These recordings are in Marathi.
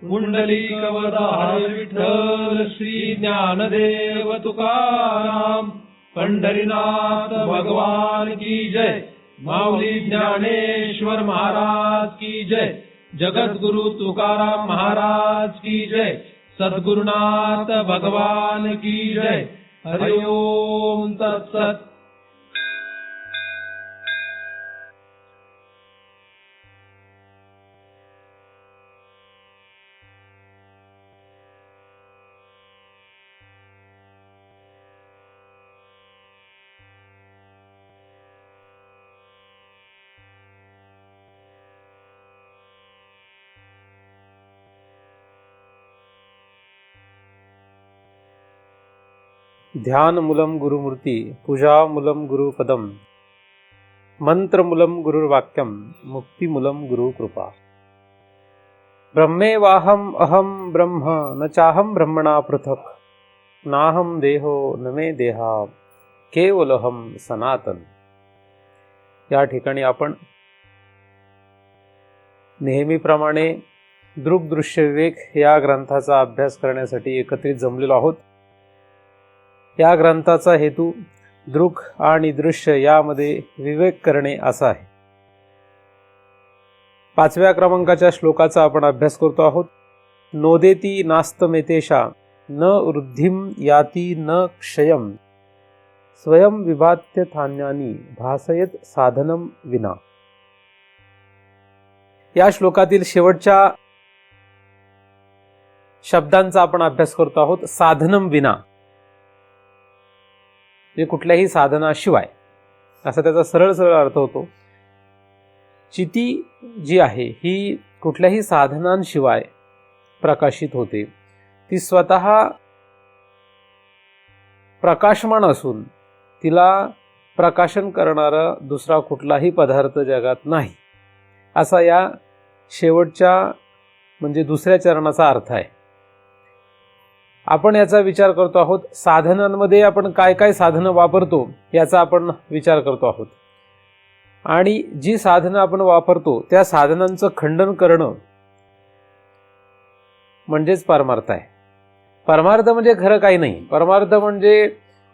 पुंडलिकवरदार विठ्ठल श्री ज्ञानदेव तुकाराम, पंढरीनाथ भगवान की जय, माऊली ज्ञानेश्वर महाराज की जय, जगद्गुरु तुकाराम महाराज की जय, सद्गुरुनाथ भगवान की जय। हरि ओम तत्सत। ध्यानमूलं गुरुमूर्ति, पूजामूलं गुरुपदम, मंत्रमूलं गुरुर्वाक्यम, मुक्तिमूलं गुरुकृपा। ब्रह्मेवाहम अहम ब्रह्म, न चाहम ब्रह्मणा पृथक, नाहम देहो न मे देहा, केवलहम सनातन। या ठिकाणी आपण नेहमीप्रमाणे दृक्दृश्य विवेक या ग्रंथाचा अभ्यास करण्यासाठी एकत्रित जमलेलो आहोत। या ग्रंथाचा हेतू दृक आणि दृश्य यामध्ये विवेक करणे असा आहे। 5व्या क्रमांकाच्या श्लोकाचा आपण अभ्यास करतो आहोत। नोदेती नास्तमेतेषा, न वृद्धिम याती न क्षयम, स्वयं विभात्य थान्यानी भासयत साधनम विना। या श्लोकातील शेवटच्या शब्दांचा आपण अभ्यास करतो आहोत। साधनम विना म्हणजे कुठल्याही साधनाशिवाय, असा त्याचा सरळ सरळ अर्थ होतो। चिती जी आहे ही कुठल्याही साधनांशिवाय प्रकाशित होते। ती स्वतः प्रकाशमान असून तिला प्रकाशन करणारा दुसरा कुठलाही पदार्थ जगात नाही, असा या शेवटच्या म्हणजे दुसऱ्या चरणाचा अर्थ आहे। आपण याचा विचार करतो आहोत। साधनांमध्ये आपण काय काय साधनं वापरतो याचा आपण विचार करतो आहोत, आणि जी साधनं आपण वापरतो त्या साधनांचं खंडन करणं म्हणजेच परमार्थ आहे। परमार्थ म्हणजे खरं काही नाही। परमार्थ म्हणजे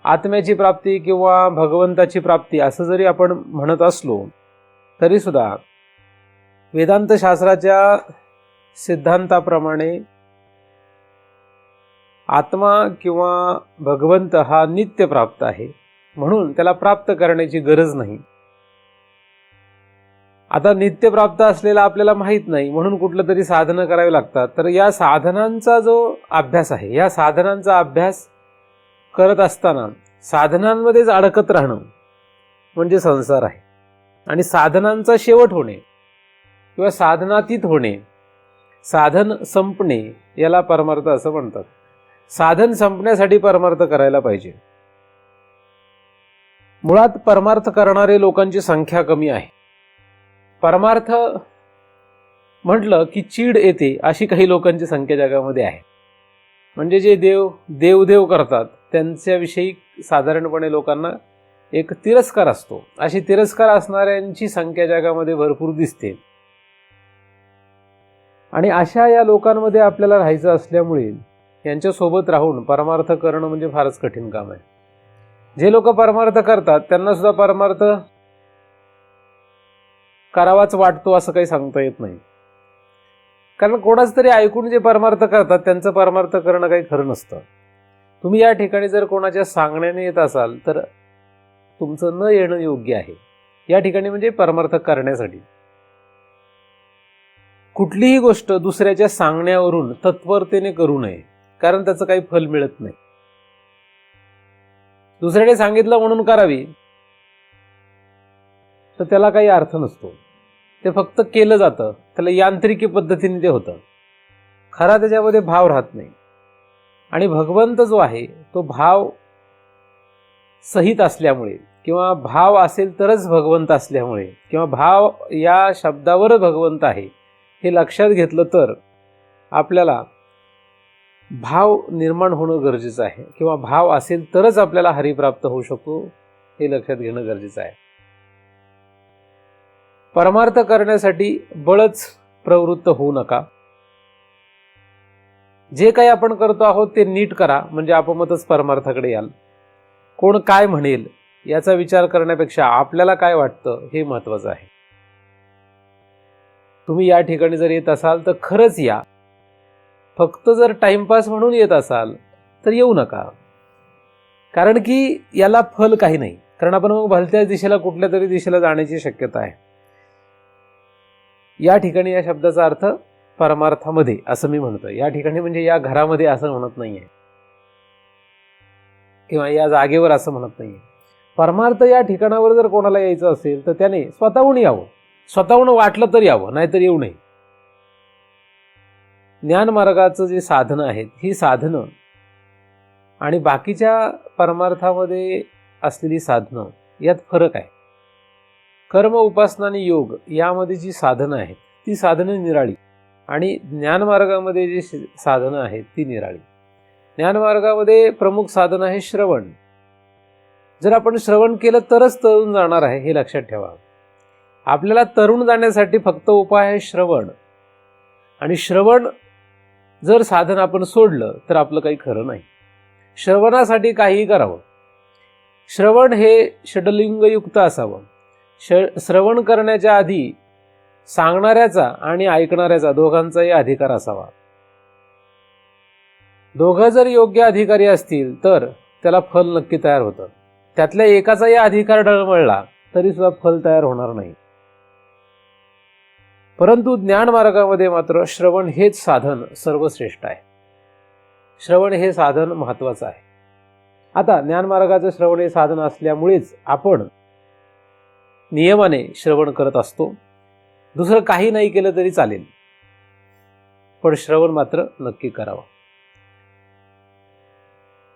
आत्म्याची प्राप्ती किंवा भगवंताची प्राप्ती असं जरी आपण म्हणत असलो तरी सुद्धा वेदांत शास्त्राच्या सिद्धांताप्रमाणे आत्मा किंवा भगवंत हा नित्य प्राप्त आहे, म्हणून त्याला प्राप्त करण्याची गरज नाही। आता नित्य प्राप्त असलेला आपल्याला माहीत नाही, म्हणून कुठलं तरी साधनं करावी लागतात। तर या साधनांचा जो अभ्यास आहे, या साधनांचा अभ्यास करत असताना साधनांमध्येच अडकत राहणं म्हणजे संसार आहे। आणि साधनांचा शेवट होणे किंवा साधनातीत होणे, साधन संपणे, याला परमार्थ असं म्हणतात। साधन संपण्यासाठी परमार्थ करायला पाहिजे। मुळात परमार्थ करणारे लोकांची संख्या कमी आहे। परमार्थ म्हटलं की चीड येते अशी काही लोकांची संख्या जगामध्ये आहे। म्हणजे जे देव करतात त्यांच्याविषयी साधारणपणे लोकांना एक तिरस्कार असतो। अशी तिरस्कार असणाऱ्यांची संख्या जगामध्ये भरपूर दिसते, आणि अशा या लोकांमध्ये आपल्याला राहायचं असल्यामुळे यांच्यासोबत राहून परमार्थ करणं म्हणजे फारच कठीण काम आहे। जे लोक परमार्थ करतात त्यांना सुद्धा परमार्थ करावाच वाटतो असं काही सांगता येत नाही। कारण कोणाच तरी ऐकून जे परमार्थ करतात त्यांचं परमार्थ करणं काही खरं नसतं। तुम्ही या ठिकाणी जर कोणाच्या सांगण्याने येत असाल तर तुमचं न येणं योग्य आहे। या ठिकाणी म्हणजे परमार्थ करण्यासाठी कुठलीही गोष्ट दुसऱ्याच्या सांगण्यावरून तत्परतेने करू नये, कारण त्याचं काही फल मिळत नाही। दुसऱ्याने सांगितलं म्हणून करावी तर त्याला काही अर्थ नसतो। ते फक्त केलं जातं, त्याला यांत्रिकी पद्धतीने ते होतं, खरा त्याच्यामध्ये भाव राहत नाही। आणि भगवंत जो आहे तो भाव सहित असल्यामुळे, किंवा भाव असेल तरच भगवंत असल्यामुळे, किंवा भाव या शब्दावर भगवंत आहे हे लक्षात घेतलं तर आपल्याला भाव निर्माण होणं गरजेचं आहे, किंवा भाव असेल तरच आपल्याला हरी प्राप्त होऊ शकतो हे लक्षात घेणं गरजेचं आहे। परमार्थ करण्यासाठी बळच प्रवृत्त होऊ नका। जे काही आपण करतो आहोत ते नीट करा, म्हणजे आपोआपच परमार्थाकडे याल. कोण काय म्हणेल याचा विचार करण्यापेक्षा आपल्याला काय वाटतं हे महत्वाचं आहे. तुम्ही या ठिकाणी जर येत असाल तर खरंच या. फक्त जर टाइमपास म्हणून येत असाल तर येऊ नका, कारण की याला फल काही नाही. कारण आपण मग भलत्याच दिशेला कुठल्या तरी दिशेला जाण्याची शक्यता आहे. या ठिकाणी या शब्दाचा अर्थ परमार्थामध्ये असं मी म्हणतोय. या ठिकाणी म्हणजे या घरामध्ये असं म्हणत नाहीये, किंवा या जागेवर असं म्हणत नाहीये. परमार्थ या ठिकाणावर जर कोणाला यायचं असेल तर त्याने स्वतःहून यावं. स्वतःहून वाटलं तर यावं, नाहीतर येऊ नये. ज्ञानमार्गाचं जे साधनं आहेत, ही साधनं आणि बाकीच्या परमार्थामध्ये असलेली साधनं यात फरक आहे. कर्म, उपासना आणि योग यामध्ये जी साधनं आहेत ती साधनं निराळी, आणि ज्ञानमार्गामध्ये जी साधनं आहेत ती निराळी. ज्ञानमार्गामध्ये प्रमुख साधन आहे श्रवण. जर आपण श्रवण केलं तरच तरुण जाणार आहे, हे लक्षात ठेवा. आपल्याला तरुण जाण्यासाठी फक्त उपाय आहे श्रवण. आणि श्रवण जर साधन आपण सोडलं तर आपलं काही खरं नाही. श्रवणासाठी काहीही करावं. श्रवण हे षडलिंगयुक्त असावं. श्रवण करण्याच्या आधी सांगणाऱ्याचा आणि ऐकणाऱ्याचा दोघांचाही अधिकार असावा. दोघं जर योग्य अधिकारी असतील तर त्याला फल नक्की तयार होतं. त्यातल्या एकाचाही अधिकार डळमळला तरी सुद्धा फल तयार होणार नाही. परंतु ज्ञानमार्गामध्ये मात्र श्रवण हेच साधन सर्वश्रेष्ठ आहे. श्रवण हे साधन महत्वाचं आहे. आता ज्ञानमार्गाचं श्रवण हे साधन असल्यामुळेच आपण नियमाने श्रवण करत असतो. दुसरं काही नाही केलं तरी चालेल, पण श्रवण मात्र नक्की करावं.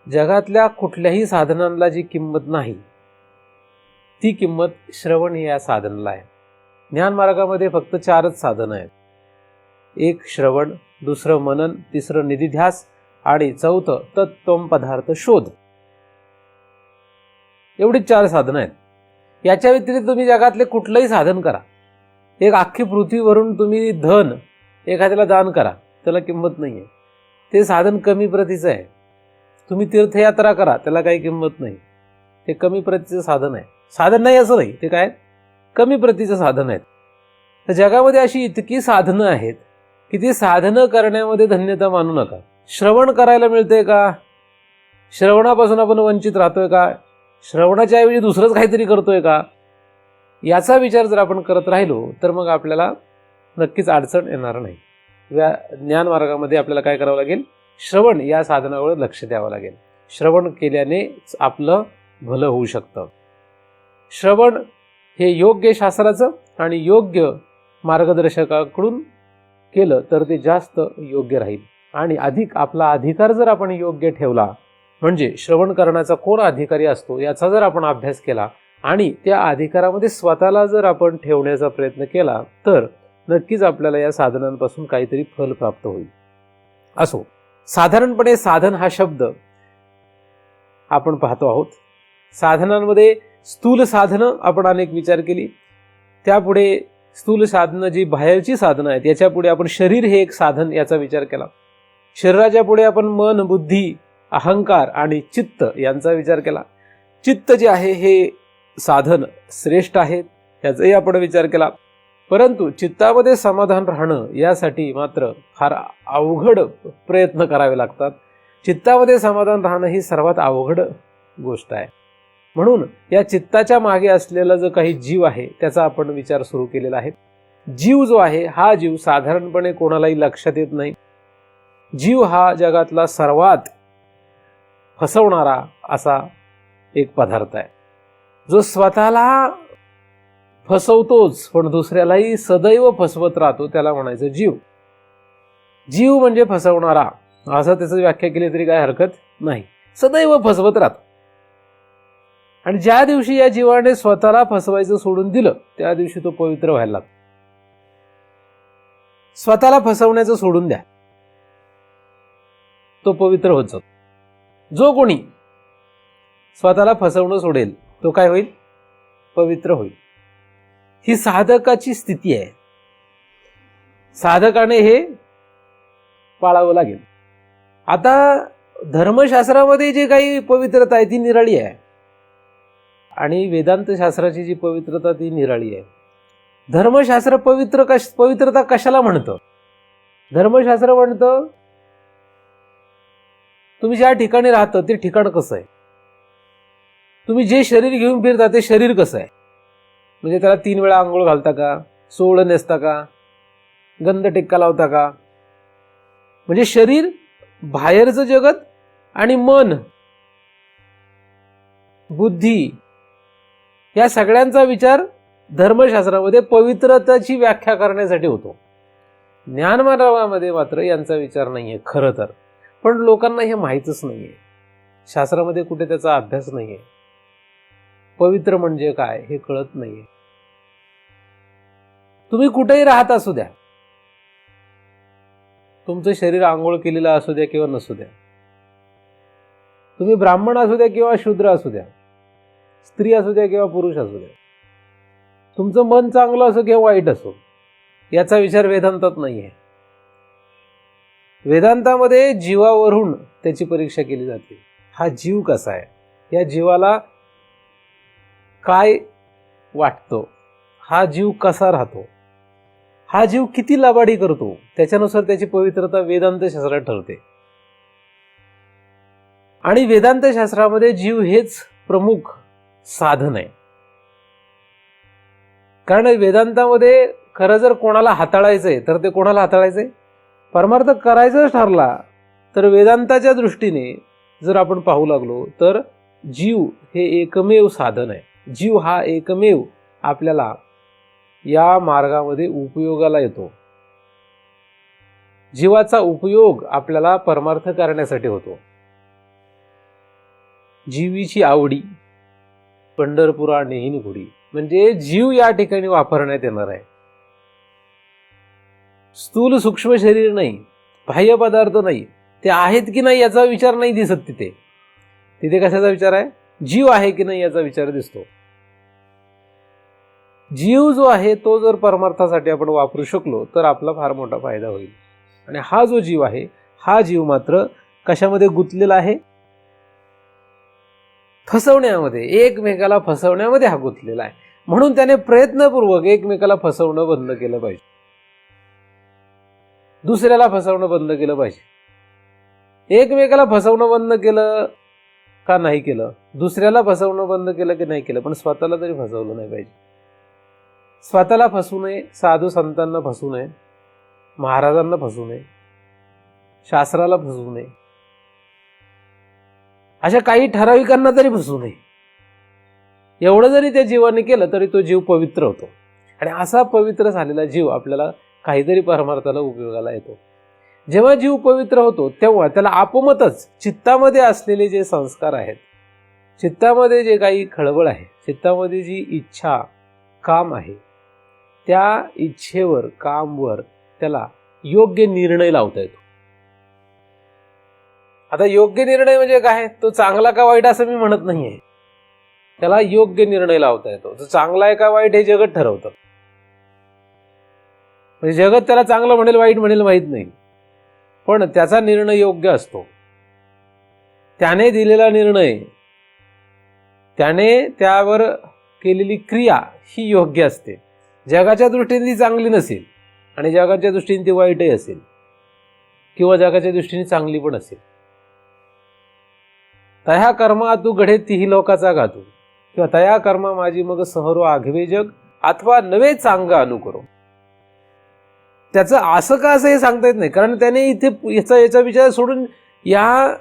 जगातल्या कुठल्याही साधनांना जी किंमत नाही ती किंमत श्रवण या साधनाला आहे. ज्ञानमार्गामध्ये फक्त 4च साधनं आहेत. एक श्रवण, दुसरं मनन, तिसरं निधिध्यास आणि चौथं तत्त्वम पदार्थ शोध. एवढीच 4 साधनं आहेत. याच्या व्यतिरिक्त तुम्ही जगातले कुठलंही साधन करा. एक अख्खी पृथ्वीवरून तुम्ही धन एखाद्याला दान करा, त्याला किंमत नाही आहे. ते साधन कमी प्रतीचं आहे. तुम्ही तीर्थयात्रा करा, त्याला काही किंमत नाही. ते कमी प्रतीचं साधन आहे. साधन नाही असं नाही, ते काय कमी प्रतीचं साधन आहेत. तर जगामध्ये अशी इतकी साधनं आहेत की ती साधनं करण्यामध्ये धन्यता मानू नका. श्रवण करायला मिळतंय का? श्रवणापासून आपण वंचित राहतोय का? श्रवणाच्या ऐवजी दुसरंच काहीतरी करतोय का? याचा विचार जर आपण करत राहिलो तर मग आपल्याला नक्कीच अडचण येणार नाही. ज्ञानमार्गामध्ये आपल्याला काय करावं लागेल? श्रवण या साधनावर लक्ष द्यावं लागेल. श्रवण केल्याने आपलं भलं होऊ शकतं. श्रवण हे योग्य शास्त्राचं आणि योग्य मार्गदर्शकाकडून केलं तर ते जास्त योग्य राहील. आणि अधिक आपला अधिकार जर आपण योग्य ठेवला, म्हणजे श्रवण करण्याचा कोण अधिकारी असतो याचा जर आपण अभ्यास केला आणि त्या अधिकारामध्ये स्वतःला जर आपण ठेवण्याचा प्रयत्न केला तर नक्कीच आपल्याला या साधनांपासून काहीतरी फल प्राप्त होईल. असो, साधारणपणे साधन हा शब्द आपण पाहतो आहोत. साधनांमध्ये स्थूल साधनं आपण अनेक विचार केली. त्यापुढे स्थूल साधनं जी बाहेरची साधनं आहेत याच्या पुढे आपण शरीर हे एक साधन याचा विचार केला. शरीराच्या पुढे आपण मन, बुद्धी, अहंकार आणि चित्त यांचा विचार केला. चित्त जे आहे हे साधन श्रेष्ठ आहे याचाही आपण विचार केला. परंतु चित्तामध्ये समाधान राहणं यासाठी मात्र फार अवघड प्रयत्न करावे लागतात. चित्तामध्ये समाधान राहणं ही सर्वात अवघड गोष्ट आहे. म्हणून या चित्ताच्या मागे असलेला जो काही जीव आहे त्याचा आपण विचार सुरू केलेला आहे. जीव जो आहे हा जीव साधारणपणे कोणालाही लक्षात येत नाही. जीव हा जगातला सर्वात फसवणारा असा एक पदार्थ आहे, जो स्वतःला फसवतोच पण दुसऱ्यालाही सदैव फसवत राहतो. त्याला म्हणायचं जीव. जीव म्हणजे फसवणारा असं त्याची व्याख्या केली तरी काय हरकत नाही. सदैव फसवत राहतो. आणि ज्या दिवशी या जीवाने स्वतःला फसवायचं सोडून दिलं त्या दिवशी तो पवित्र व्हायला लागतो. स्वतःला फसवण्याचं सोडून द्या, तो पवित्र होत जातो. जो कोणी स्वतःला फसवणं सोडेल तो काय होईल? पवित्र होईल. ही साधकाची स्थिती आहे. साधकाने हे पाळावं लागेल. आता धर्मशास्त्रामध्ये जे काही पवित्रता आहे ती निराळी आहे आणि वेदांत शास्त्राची जी पवित्रता ती निराळी आहे. धर्मशास्त्र पवित्रता कशाला म्हणतं? धर्मशास्त्र म्हणतं तुम्ही ज्या ठिकाणी राहता ते ठिकाण कसं आहे, तुम्ही जे शरीर घेऊन फिरता ते शरीर कसं आहे, म्हणजे त्याला 3 वेळा आंघोळ घालता का, सोवळं नेसता का, गंध टिक्का लावता का, म्हणजे शरीर, बाहेरचं जगत आणि मन, बुद्धी या सगळ्यांचा विचार धर्मशास्त्रामध्ये पवित्रताची व्याख्या करण्यासाठी होतो. ज्ञानमार्गामध्ये मात्र यांचा विचार नाहीये खरं तर, पण लोकांना हे माहीतच नाहीये. शास्त्रामध्ये कुठे त्याचा अभ्यास नाहीये. पवित्र म्हणजे काय हे कळत नाहीये. तुम्ही कुठेही राहत असू द्या, तुमचं शरीर आंघोळ केलेलं असू द्या किंवा नसू द्या, तुम्ही ब्राह्मण असू द्या किंवा शूद्र असू द्या, स्त्री असू द्या किंवा पुरुष असू द्या, तुमचं मन चांगलं असो किंवा वाईट असो, याचा विचार वेदांतात नाहीये. वेदांतामध्ये जीवावरून त्याची परीक्षा केली जाते. हा जीव कसा आहे, या जीवाला काय वाटतं, हा जीव कसा राहतो, हा जीव किती लबाडी करतो, त्याच्यानुसार त्याची पवित्रता वेदांत शास्त्रात ठरते. आणि वेदांत शास्त्रामध्ये जीव हेच प्रमुख साधन आहे. कारण वेदांतामध्ये खरं जर कोणाला हाताळायचंय तर ते कोणाला हाताळायचंय, परमार्थ करायचं ठरला तर वेदांताच्या दृष्टीने जर आपण पाहू लागलो तर जीव हे एकमेव साधन आहे. जीव हा एकमेव आपल्याला या मार्गामध्ये उपयोगाला येतो. जीवाचा उपयोग आपल्याला परमार्थ करण्यासाठी होतो. जीवीची आवडी पंढरपुरा नेहीन घोडी, म्हणजे जीव या ठिकाणी वापरण्यात येणार आहे. स्थूल सूक्ष्म शरीर नाही, बाह्य पदार्थ नाही, ते आहेत की नाही याचा विचार नाही दिसत तिथे. तिथे कशाचा विचार आहे? जीव आहे की नाही याचा विचार दिसतो. जीव जो आहे तो जर परमार्थासाठी आपण वापरू शकलो तर आपला फार मोठा फायदा होईल. आणि हा जो जीव आहे हा जीव मात्र कशामध्ये गुंतलेला आहे? फसवण्यामध्ये, एकमेकाला फसवण्यामध्ये हा गुंतलेला आहे. म्हणून त्याने प्रयत्नपूर्वक एकमेकाला फसवणं बंद केलं पाहिजे, दुसऱ्याला फसवणं बंद केलं पाहिजे. एकमेकाला फसवणं बंद केलं का नाही केलं, दुसऱ्याला फसवणं बंद केलं की नाही केलं, पण स्वतःला तरी फसवलं नाही पाहिजे. स्वतःला फसवू नये, साधू संतांना फसवू नये, महाराजांना फसवू नये, शास्त्राला फसवू नये, अशा काही ठराविकांना तरी फसवू नये. एवढं जरी त्या जीवाने केलं तरी तो जीव पवित्र होतो. आणि असा पवित्र झालेला जीव आपल्याला काहीतरी परमार्थाला उपयोगाला येतो. जेव्हा जीव पवित्र होतो तेव्हा त्याला आपोमतच चित्तामध्ये असलेले जे संस्कार आहेत, चित्तामध्ये जे काही खळबळ आहे, चित्तामध्ये जी इच्छा काम आहे, त्या इच्छेवर कामवर त्याला योग्य निर्णय लावता येतो. आता योग्य निर्णय म्हणजे काय? तो चांगला का वाईट असं मी म्हणत नाहीये. त्याला योग्य निर्णय लावता येतो. तो चांगला आहे का वाईट हे जगत ठरवतं. म्हणजे जगत त्याला चांगलं म्हणेल वाईट म्हणेल माहीत नाही, पण त्याचा निर्णय योग्य असतो. त्याने दिलेला निर्णय, त्याने त्यावर केलेली क्रिया ही योग्य असते. जगाच्या दृष्टीने ती चांगली नसेल आणि जगाच्या दृष्टीने ती वाईटही असेल किंवा जगाच्या दृष्टीने चांगली पण असेल. तया कर्मा तू घडे तिही लोकाचा घातू, किंवा तया कर्मा माझी मग सहरो आघवे जग, अथवा नवे चांग अनुकरो. त्याचं असं का असं हे सांगता येत नाही, कारण त्याने इथे याचा विचार सोडून या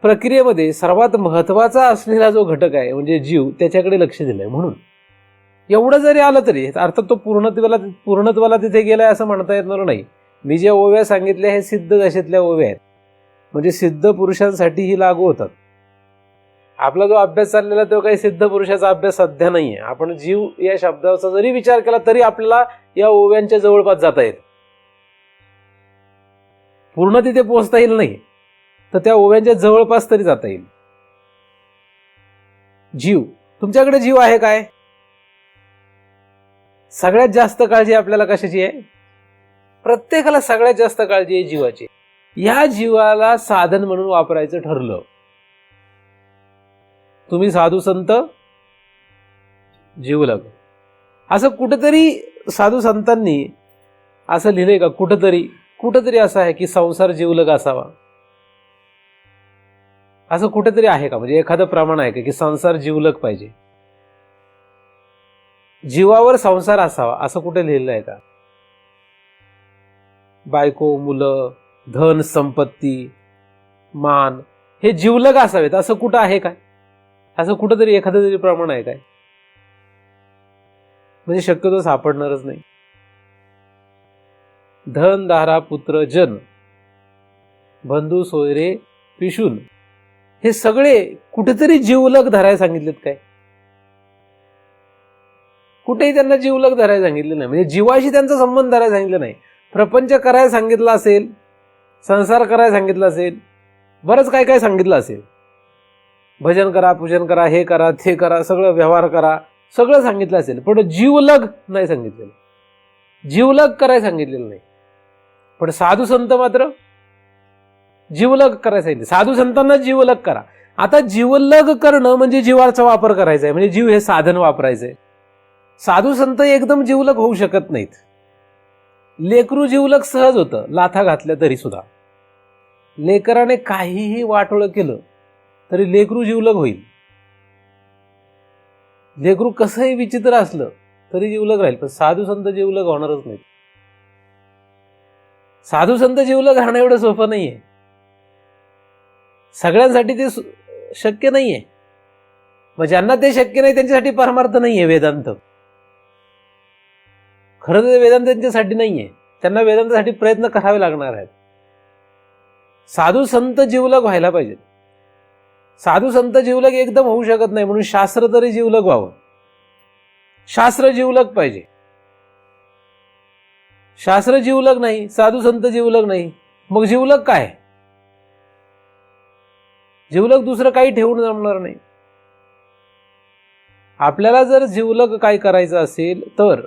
प्रक्रियेमध्ये सर्वात महत्वाचा असलेला जो घटक आहे म्हणजे जीव, त्याच्याकडे लक्ष दिलंय. म्हणून एवढं जरी आलं तरी अर्थात तो पूर्णत्वाला तिथे गेलाय असं म्हणता येणार नाही. मी ज्या ओव्या सांगितल्या हे सिद्ध दशेतल्या ओव्या आहेत, म्हणजे सिद्ध पुरुषांसाठीही लागू होतात. आपला जो अभ्यास चाललेला तो काही सिद्ध पुरुषाचा अभ्यास सध्या नाहीये. आपण जीव या शब्दाचा जरी विचार केला तरी आपल्याला या ओव्यांच्या जवळपास जाता येईल. पूर्ण तिथे पोहोचता येईल नाही, तर त्या ओव्यांच्या जवळपास तरी जाता येईल. जीव, तुमच्याकडे जीव आहे काय? सगळ्यात जास्त काळजी आपल्याला कशाची आहे? प्रत्येकाला सगळ्यात जास्त काळजी आहे जीवाची. या जीवाला साधन म्हणून वापरायचं ठरलं. तुम्ही साधू संत जिवलग, असं कुठेतरी साधू संतांनी असं लिहिलंय का? कुठेतरी असं आहे की संसार जिवलग असावा, असं कुठेतरी आहे का? म्हणजे एखादं प्रमाण आहे का की संसार जिवलग पाहिजे, जीवावर संसार असावा, असं कुठे लिहिलं आहे का? बायको, मुलं, धन, संपत्ती, मान हे जिवलग असावेत असं कुठं आहे काय? असं कुठंतरी एखादं तरी प्रमाण आहे काय? म्हणजे शक्यतो सापडणारच नाही. धन, दारा, पुत्र, जन, बंधू, सोयरे, पिशून हे सगळे कुठेतरी जिवलग धरायला सांगितलेत काय? कुठेही त्यांना जिवलग धरायला सांगितलं नाही. म्हणजे जीवाशी त्यांचा संबंध धरायला सांगितलं नाही. प्रपंच करायला सांगितलं असेल, संसार करायला सांगितलं असेल, बरंच काय काय सांगितलं असेल. भजन करा, पूजन करा, हे करा, ते करा, सगळं व्यवहार करा, सगळं सांगितलं असेल, पण जिवलग नाही सांगितलेलं. जिवलग करायला सांगितलेलं नाही. पण साधू संत मात्र जिवलग करायला सांगितले. साधू संतांना जिवलग करा. आता जिवलग करणं म्हणजे जीवाचा वापर करायचा आहे, म्हणजे जीव हे साधन वापरायचंय. साधू संत एकदम जिवलग होऊ शकत नाहीत. लेकरू जिवलग सहज होतं, लाथा घातल्या तरी सुद्धा. लेकराने काहीही वाटोळं केलं तरी लेकरू जिवलग होईल. लेकरू कसंही विचित्र असलं तरी जिवलग राहील, पण साधू संत जिवलग होणारच नाहीत. साधू संत जिवलग राहणं एवढं सोपं नाहीये. सगळ्यांसाठी ते शक्य नाहीये. मग ज्यांना ते शक्य नाही त्यांच्यासाठी परमार्थ नाहीये वेदांत. खरं तर वेदांत त्यांच्यासाठी नाहीये. त्यांना वेदांतासाठी प्रयत्न करावे लागणार आहेत. साधू संत जिवलग व्हायला पाहिजेत. साधू संत जिवलग एकदम होऊ शकत नाही, म्हणून शास्त्र तरी जिवलग व्हावं. शास्त्र जिवलग पाहिजे. शास्त्र जिवलग नाही, साधू संत जिवलग नाही, मग जिवलग काय? जिवलग दुसरं काही ठेवून जमणार नाही. आपल्याला जर जिवलग काय करायचं असेल तर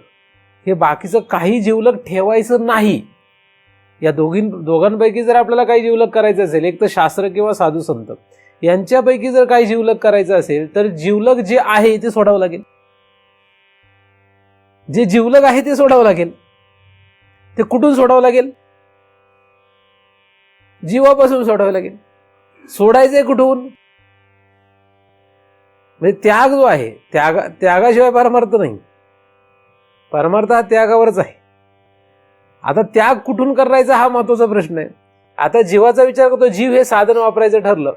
हे बाकीचं काही जिवलग ठेवायचं नाही. या दोघांपैकी जर आपल्याला काही जिवलग करायचं असेल, एक तर शास्त्र किंवा साधू संत, यांच्यापैकी जर काही जिवलग करायचं असेल तर जिवलग जे आहे ते सोडावं लागेल. जे जिवलग आहे ते सोडावं लागेल. ते कुठून सोडावं लागेल? जीवापासून सोडावं लागेल. सोडायचंय कुठून? म्हणजे त्याग जो आहे, त्यागाशिवाय परमार्थ नाही. परमार्थ हा त्यागावरच आहे. आता त्याग कुठून करायचा हा महत्वाचा प्रश्न आहे. आता जीवाचा विचार करतो, जीव हे साधन वापरायचं ठरलं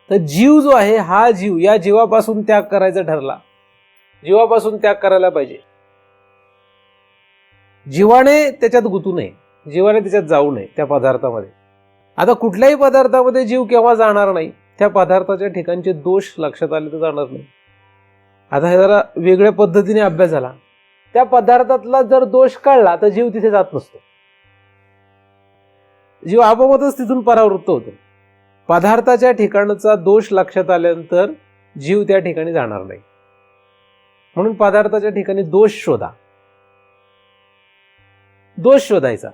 तर जीव जो आहे हा जीव, या जीवापासून त्याग करायचा ठरला, जीवापासून त्याग करायला पाहिजे. जीवाने त्याच्यात गुंतू नये, जीवाने त्याच्यात जाऊ नये त्या पदार्थामध्ये. आता कुठल्याही पदार्थामध्ये जीव केव्हा जाणार नाही, त्या पदार्थाच्या ठिकाणचे दोष लक्षात आले तर जाणार नाही. आता हे जरा वेगळ्या पद्धतीने अभ्यास झाला. त्या पदार्थातला जर दोष कळला तर जीव तिथे जात नसतो. जीव आपोआपच तिथून परावृत्त होतो. पदार्थाच्या ठिकाणचा दोष लक्षात आल्यानंतर जीव त्या ठिकाणी जाणार नाही. म्हणून पदार्थाच्या ठिकाणी दोष शोधा. दोष शोधायचा.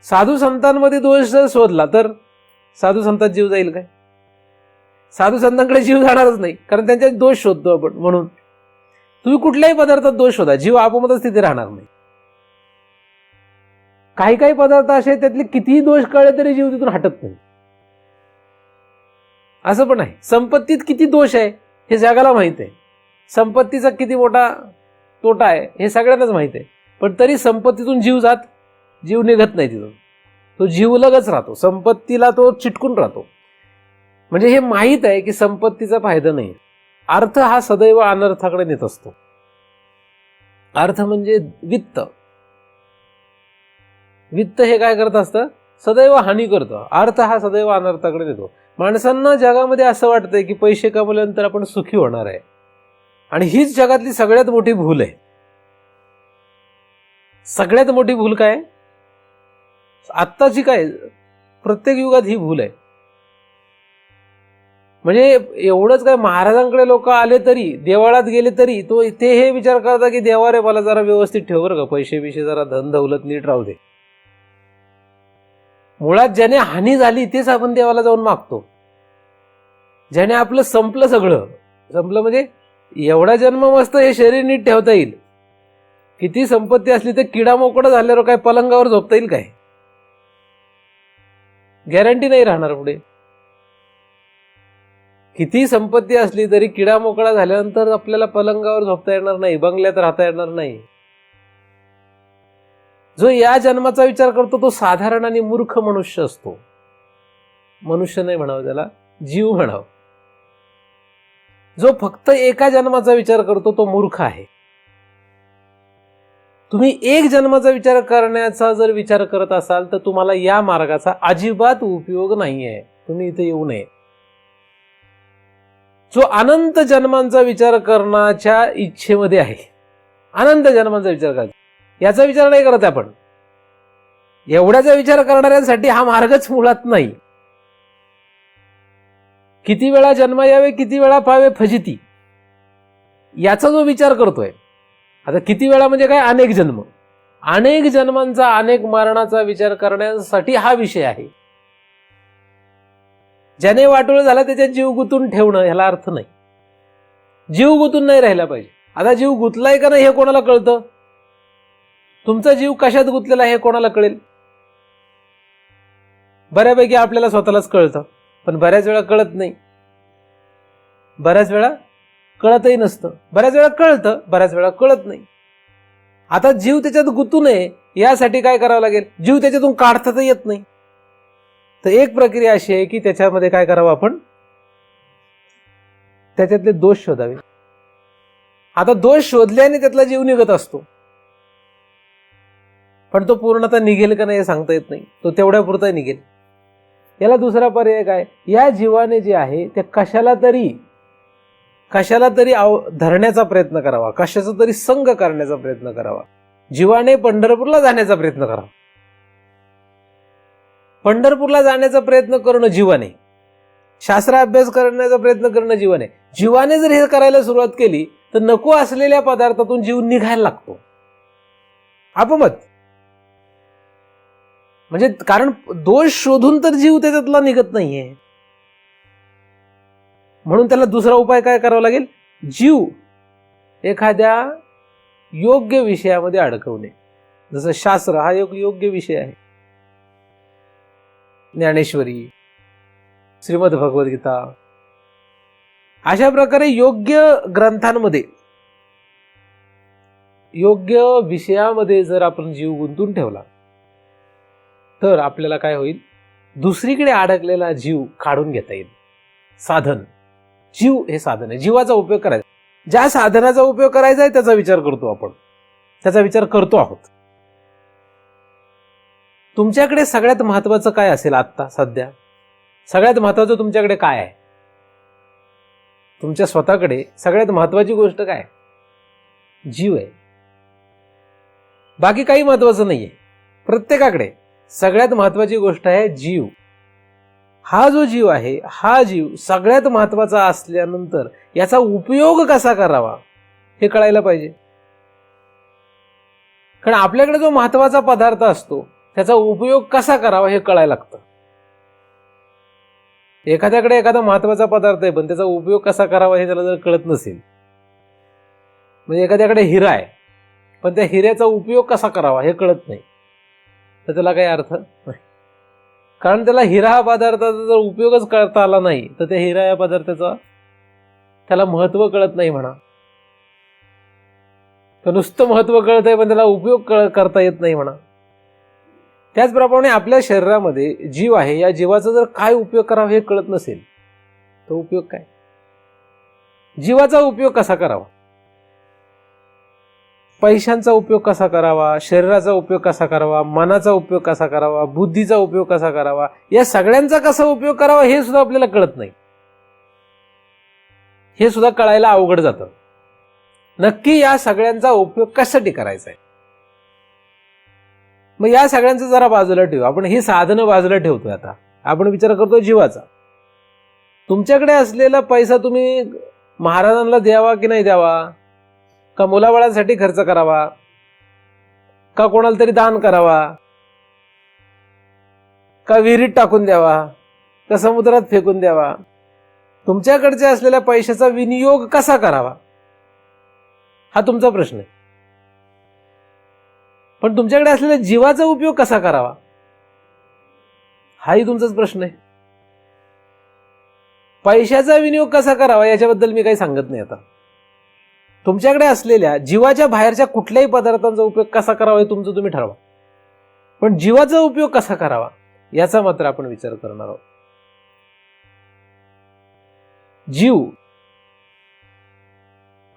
साधू संतांमध्ये दोष जर शोधला तर साधू संतात जीव जाईल काय? साधू संतांकडे जीव जाणारच नाही, कारण त्यांच्यात दोष शोधतो आपण. म्हणून तुम्ही कुठल्याही पदार्थात दोष शोधा, जीव आपोआपच तिथे राहणार नाही. काही काही पदार्थ असे त्यातले कितीही दोष कळले तरी जीव तिथून हटत नाही. असं पण आहे. संपत्तीत किती दोष आहे हे जगाला माहित आहे. संपत्तीचा किती मोठा तोटा आहे हे सगळ्यांनाच माहित आहे. पण तरी संपत्तीतून जीव निघत नाही तिथून. तो जीवलगच राहतो. संपत्तीला तो चिटकून राहतो. म्हणजे हे माहीत आहे की संपत्तीचा फायदा नाही. अर्थ हा सदैव अनर्थाकडे नेत असतो. अर्थ म्हणजे वित्त. वित्त हे काय करत असतं? सदैव हानी करतं. अर्थ हा सदैव अनर्थाकडे नेतो. माणसांना जगामध्ये असं वाटतंय की पैसे कमवल्यानंतर आपण सुखी होणार आहे, आणि हीच जगातली सगळ्यात मोठी भूल आहे. सगळ्यात मोठी भूल काय? आत्ताची काय, प्रत्येक युगात ही भूल आहे. म्हणजे एवढंच काय, महाराजांकडे लोक आले तरी, देवाळात गेले तरी ते हे विचार करतात की देवा रे मला जरा व्यवस्थित ठेव बरं का, पैसे बिशे जरा धन दौलत नीट राहू दे. मुळात ज्याने हानी झाली तेच आपण देवाला जाऊन मागतो. ज्याने आपलं संपलं, सगळं संपलं म्हणजे एवढा जन्म मस्त हे शरीर नीट ठेवता येईल, किती संपत्ती असली तर किडा मोकळा झाल्यावर काय पलंगावर झोपता येईल काय? गॅरंटी नाही राहणार पुढे. किती संपत्ती असली तरी किडा मोकळा झाल्यानंतर आपल्याला पलंगावर झोपता येणार नाही, बंगल्यात राहता येणार नाही. जो या जन्माचा विचार करतो तो साधारण आणि मूर्ख मनुष्य असतो. मनुष्य नाही म्हणावं त्याला, जीव म्हणावं. जो फक्त एका जन्माचा विचार करतो तो मूर्ख आहे. तुम्ही एक जन्माचा विचार करण्याचा जर विचार करत असाल तर तुम्हाला या मार्गाचा अजिबात उपयोग नाहीये. तुम्ही इथे येऊ नये. जो अनंत जन्मांचा विचार करण्याच्या इच्छेमध्ये आहे, अनंत जन्मांचा विचार करायचा, याचा विचार नाही करत आपण. एवढ्याचा विचार करणाऱ्यांसाठी हा मार्गच मुळात नाही. किती वेळा जन्म यावे, किती वेळा पावे फजिती, याचा जो विचार करतोय. आता किती वेळा म्हणजे काय? अनेक जन्म, अनेक जन्मांचा, अनेक मरणाचा विचार करण्यासाठी हा विषय आहे. ज्याने वाटोळ झाला त्याच्यात जीव गुंतून ठेवणं ह्याला अर्थ नाही. जीव गुंतून नाही राहिला पाहिजे. आता जीव गुंतलाय का नाही हे कोणाला कळतं? तुमचा जीव कशात गुंतलेला हे कोणाला कळेल? बऱ्यापैकी आपल्याला स्वतःलाच कळतं, पण बऱ्याच वेळा कळत नाही, बऱ्याच वेळा कळतही नसतं, बऱ्याच वेळा कळतं, बऱ्याच वेळा कळत नाही. आता जीव त्याच्यात गुंतू नये यासाठी काय करावं लागेल? जीव त्याच्यातून काढता तर येत नाही. तर एक प्रक्रिया अशी आहे की त्याच्यामध्ये काय करावं आपण? त्याच्यातले दोष शोधावे. आता दोष शोधल्याने त्यातला जीव निघत असतो, पण तो पूर्णतः निघेल का नाही हे सांगता येत नाही. तो तेवढ्या पुरता निघेल. याला दुसरा पर्याय काय? या जीवाने जे आहे ते कशाला तरी धरण्याचा प्रयत्न करावा, कशाचा तरी संग करण्याचा प्रयत्न करावा. जीवाने पंढरपूरला जाण्याचा प्रयत्न करावा. पंढरपूरला जाण्याचा प्रयत्न करणं जीवाने, शास्त्र अभ्यास करण्याचा प्रयत्न करणं जीवाने. जीवाने जर हे करायला सुरुवात केली तर नको असलेल्या पदार्थातून जीव निघायला लागतो आपोआप. म्हणजे कारण दोष शोधून तर जीव त्याच्यातला निघत नाहीये. म्हणून त्याला दुसरा उपाय काय करावा लागेल? जीव एखाद्या योग्य विषयामध्ये अडकवणे. जसं शास्त्र हा एक योग्य विषय आहे. ज्ञानेश्वरी, श्रीमद भगवद्गीता, अशा प्रकारे योग्य ग्रंथांमध्ये, योग्य विषयामध्ये जर आपण जीव गुंतून ठेवला तर आपल्याला काय होईल? दुसरीकडे अडकलेला जीव काढून घेता येईल. साधन, जीव हे साधन आहे. जीवाचा उपयोग करायचा. ज्या साधनाचा उपयोग करायचा आहे त्याचा विचार करतो आपण, त्याचा विचार करतो आहोत. तुमच्याकडे सगळ्यात महत्वाचं काय असेल आता सध्या? सगळ्यात महत्वाचं तुमच्याकडे काय आहे? तुमच्या स्वतःकडे सगळ्यात महत्वाची गोष्ट काय? जीव आहे. बाकी काही महत्वाचं नाहीये. प्रत्येकाकडे सगळ्यात महत्वाची गोष्ट आहे जीव. हा जो जीव आहे, हा जीव सगळ्यात महत्वाचा असल्यानंतर याचा उपयोग कसा करावा हे कळायला पाहिजे. कारण आपल्याकडे जो महत्वाचा पदार्थ असतो त्याचा उपयोग कसा करावा हे कळायला लागतं. एखाद्याकडे एखादा महत्वाचा पदार्थ आहे पण त्याचा उपयोग कसा करावा हे त्याला जर कळत नसेल, म्हणजे एखाद्याकडे हिरा आहे पण त्या हिऱ्याचा उपयोग कसा करावा हे कळत नाही, तर त्याला काही अर्थ नाही. कारण त्याला हिरा हा पदार्थाचा जर उपयोगच करता आला नाही तर त्या हिरा या पदार्थाचा त्याला महत्व कळत नाही म्हणा. तर नुसतं महत्व कळत आहे पण त्याला उपयोग करता येत नाही म्हणा. त्याचप्रमाणे आपल्या शरीरामध्ये जीव आहे, या जीवाचा जर काय उपयोग करावा हे कळत नसेल तो उपयोग काय? जीवाचा उपयोग कसा करावा, पैशांचा उपयोग कसा करावा, शरीराचा उपयोग कसा करावा, मनाचा उपयोग कसा करावा, बुद्धीचा उपयोग कसा करावा, या सगळ्यांचा कसा उपयोग करावा हे सुद्धा आपल्याला कळत नाही. हे सुद्धा कळायला अवघड जातं. नक्की या सगळ्यांचा उपयोग कशासाठी करायचा आहे? मग या सगळ्यांचं जरा बाजूला ठेवू. आपण ही साधनं बाजूला ठेवतोय. आता आपण विचार करतो जीवाचा. तुमच्याकडे असलेला पैसा तुम्ही महाराजांना द्यावा की नाही द्यावा, का मुलाबाळांसाठी खर्च करावा, का कोणाला तरी दान करावा, का विहिरीत टाकून द्यावा, का समुद्रात फेकून द्यावा, तुमच्याकडचे असलेल्या पैशाचा विनियोग कसा करावा, हा तुमचा प्रश्न आहे. पण तुमच्याकडे असलेल्या जीवाचा उपयोग कसा करावा, हाही तुमचाच प्रश्न आहे. पैशाचा विनियोग कसा करावा याच्याबद्दल मी काही सांगत नाही. आता तुमच्याकडे असलेल्या जीवाच्या बाहेरच्या कुठल्याही पदार्थांचा उपयोग कसा करावा हे तुमचं तुम्ही ठरवा, पण जीवाचा उपयोग कसा करावा याचा मात्र आपण विचार करणार आहोत. जीव,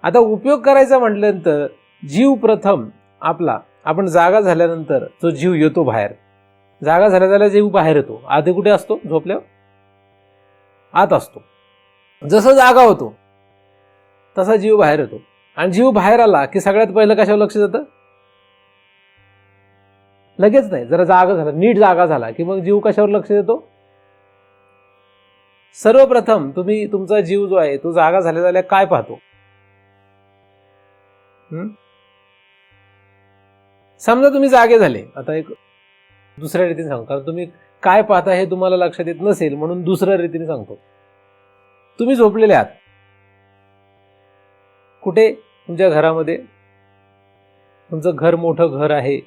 आता उपयोग करायचा म्हटल्यानंतर जीव प्रथम आपला, आपण जागा झाल्यानंतर जो जीव येतो बाहेर, जागा झाल्या जीव बाहेर येतो. आधी कुठे असतो? झोपल्यावर आत असतो. जसं जागा होतो तसा जीव बाहेर येतो. आणि जीव बाहेर आला की सगळ्यात पहिलं कशावर लक्ष जातं? लगेच नाही, जरा जागा झाला, नीट जागा झाला की मग जीव कशावर लक्ष देतो? सर्वप्रथम तुम्ही तुमचा जीव जो आहे तो जागा झाल्या काय पाहतो? समजा तुम्ही जागे झाले, आता एक दुसऱ्या रीतीने सांगतो, कारण तुम्ही काय पाहता हे तुम्हाला लक्षात येत नसेल म्हणून दुसऱ्या रीतीने सांगतो. तुम्ही झोपलेले आहात कुठे? तुमच्या घरामध्ये. तुमचं घर मोठं घर आहे,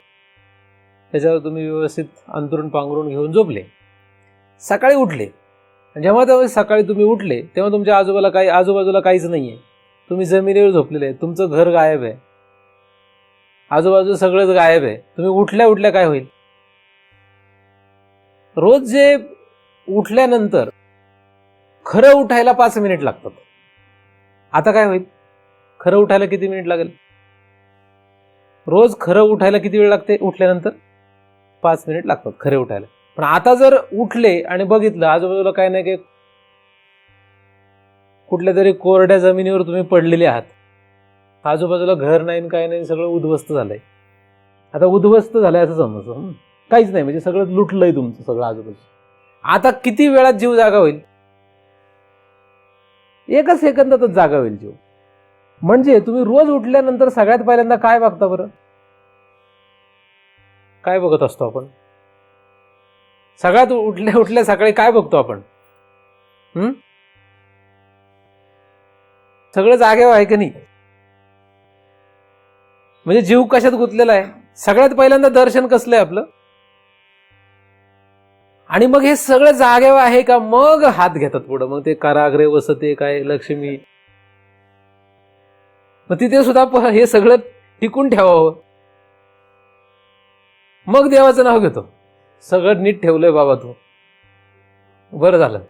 त्याच्यावर तुम्ही व्यवस्थित अंथरूण पांघरून घेऊन झोपले. सकाळी उठले, जेव्हा सकाळी तुम्ही उठले तेव्हा तुमच्या आजूबाजूला काहीच नाहीये. तुम्ही जमिनीवर झोपलेले आहे, तुमचं घर गायब आहे, आजूबाजू सगळंच गायब आहे. तुम्ही उठल्या काय होईल? रोज जे उठल्यानंतर खरं उठायला 5 मिनिट लागतात, आता काय होईल? खरं उठायला किती मिनिट लागेल? रोज खरं उठायला किती वेळ लागते? उठल्यानंतर 5 मिनिट लागतात खरे उठायला. पण आता जर उठले आणि बघितलं आजूबाजूला काय नाही, की कुठल्या तरी कोरड्या जमिनीवर तुम्ही पडलेले आहात, आजूबाजूला घर नाही, काय नाही, सगळं उद्ध्वस्त झालंय. आता उद्ध्वस्त झालंय असं समजलं, काहीच नाही, म्हणजे सगळं लुटलंय तुमचं सगळं आजूबाजू. आता किती वेळात जीव जागा होईल? 1 सेकंदातच जागा होईल जीव. म्हणजे तुम्ही रोज उठल्यानंतर सगळ्यात पहिल्यांदा काय बघता बरं? काय बघत असतो आपण? सगळ्यात उठल्या सकाळी काय बघतो आपण? सगळं जागेवर आहे की नाही? म्हणजे जीव कशात गुंतलेला आहे? सगळ्यात पहिल्यांदा दर्शन कसलंय आपलं? आणि मग हे सगळं जागेवर आहे का? मग हात घेतात पुढं, मग ते कराग्रे वसते काय लक्ष्मी, मग तिथे सुद्धा हे सगळं टिकून ठेवावं. मग देवाचं नाव घेतो, सगळं नीट ठेवलंय बाबा तू, बरं झालं.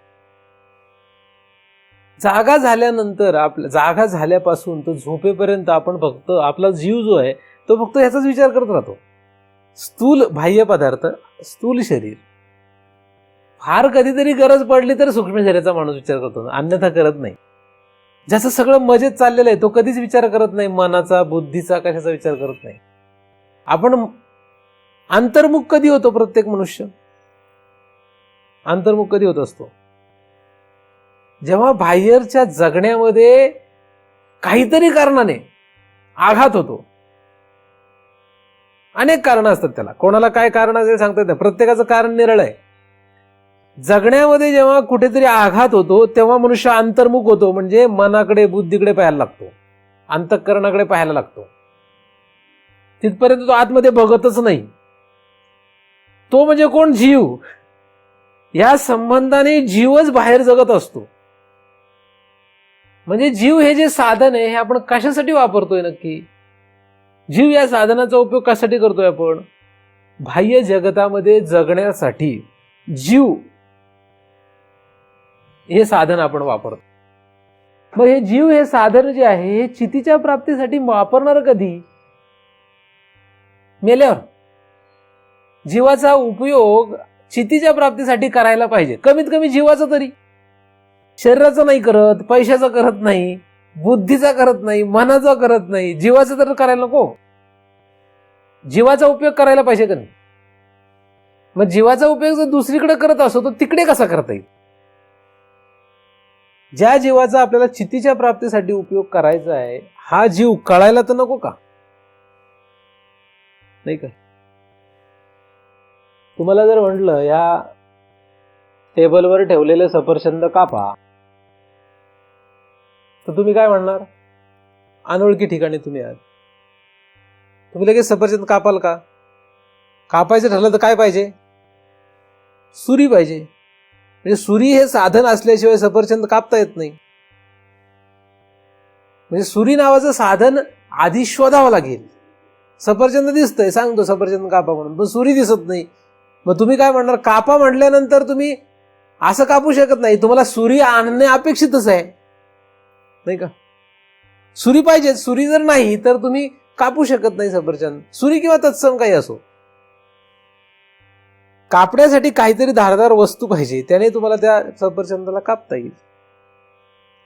जागा झाल्यानंतर, आपल्या जागा झाल्यापासून तो झोपेपर्यंत आपण फक्त आपला जीव जो आहे तो फक्त ह्याचाच विचार करत राहतो. स्थूल बाह्य पदार्थ, स्थूल शरीर, फार कधीतरी गरज पडली तर सूक्ष्म शरीराचा माणूस विचार करतो, अन्यथा करत नाही. ज्याचं सगळं मजेत चाललेलं आहे तो कधीच विचार करत नाही, मनाचा, बुद्धीचा, कशाचा विचार करत नाही. आपण अंतर्मुख कधी होतो? प्रत्येक मनुष्य अंतर्मुख कधी होत असतो? जेव्हा बाहेरच्या जगण्यामध्ये काहीतरी कारणाने आघात होतो. अनेक कारण असतात त्याला, कोणाला काय कारण असेल सांगता येत नाही, प्रत्येकाचं कारण निरळ आहे. जगण्यामध्ये जेव्हा कुठेतरी आघात होतो तेव्हा मनुष्य अंतर्मुख होतो, म्हणजे मनाकडे, बुद्धीकडे पाहायला लागतो, अंतःकरणाकडे पाहायला लागतो. तिथपर्यंत तो आतमध्ये बघतच नाही. तो म्हणजे कोण? जीव. या संबंधाने जीवच बाहेर जगत असतो. म्हणजे जीव हे जे साधन आहे हे आपण कशासाठी वापरतोय नक्की? जीव या साधनाचा उपयोग कशासाठी करतोय आपण? बाह्य जगतामध्ये जगण्यासाठी जीव हे साधन आपण वापरतो. मग हे जीव हे साधन जे आहे हे चितीच्या प्राप्तीसाठी वापरणार कधी? मेल्यावर. जीवाचा उपयोग चितीच्या प्राप्तीसाठी करायला पाहिजे, कमीत कमी जीवाचा तरी. शरीराचा नाही करत, पैशाचा करत नाही, बुद्धीचा करत नाही, मनाचा करत नाही, जीवाचा तर करायला नको. जीवाचा उपयोग करायला पाहिजे का नाही? मग जीवाचा उपयोग जर दुसरीकडे करत असो तर तिकडे कसा करता येईल? ज्या जीवाचा आपल्याला चितीच्या प्राप्तीसाठी उपयोग करायचा आहे हा जीव कळायला तर नको का? नाही का? तुम्हाला जर म्हटलं या टेबलवर ठेवलेले सफरचंद कापा, तर तुम्ही काय म्हणणार? अनोळखी ठिकाणी तुम्ही आहात, तुम्ही लगेच सफरचंद कापाल का? कापायचं ठरलं तर काय पाहिजे? सुरी पाहिजे. म्हणजे सुरी हे साधन असल्याशिवाय सफरचंद कापता येत नाही. म्हणजे सुरी नावाचं साधन आधी शोधावं लागेल. सफरचंद दिसतंय, सांगतो सफरचंद कापा म्हणून, पण सुरी दिसत नाही. मग तुम्ही काय म्हणणार? कापा म्हटल्यानंतर तुम्ही असं कापू शकत नाही, तुम्हाला सुरी आणणे अपेक्षितच आहे, नाही का? सुरी पाहिजे. सुरी जर नाही तर तुम्ही कापू शकत नाही सफरचंद, सुरी किंवा तत्सम काही असो. कापण्यासाठी काहीतरी धारदार वस्तू पाहिजे, त्याने तुम्हाला त्या सफरचंदाला कापता येईल.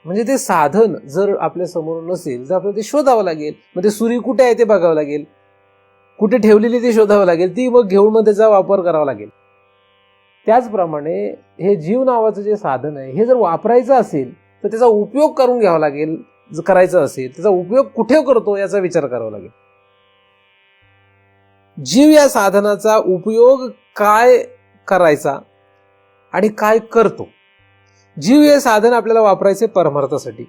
म्हणजे ते साधन जर आपल्या समोर नसेल तर आपल्याला ते शोधावं लागेल. मग ते सुरी कुठे आहे ते बघावं लागेल, कुठे ठेवलेली ते शोधावं लागेल, ती मग घेऊन मग त्याचा वापर करावा लागेल. त्याचप्रमाणे हे जीव नावाचं जे साधन आहे हे जर वापरायचं असेल तर त्याचा उपयोग करून घ्यावा लागेल. जर करायचं असेल त्याचा उपयोग कुठे करतो याचा विचार करावा लागेल. जीव या साधनाचा उपयोग काय करायचा आणि काय करतो? जीव हे साधन आपल्याला वापरायचे परमार्थासाठी,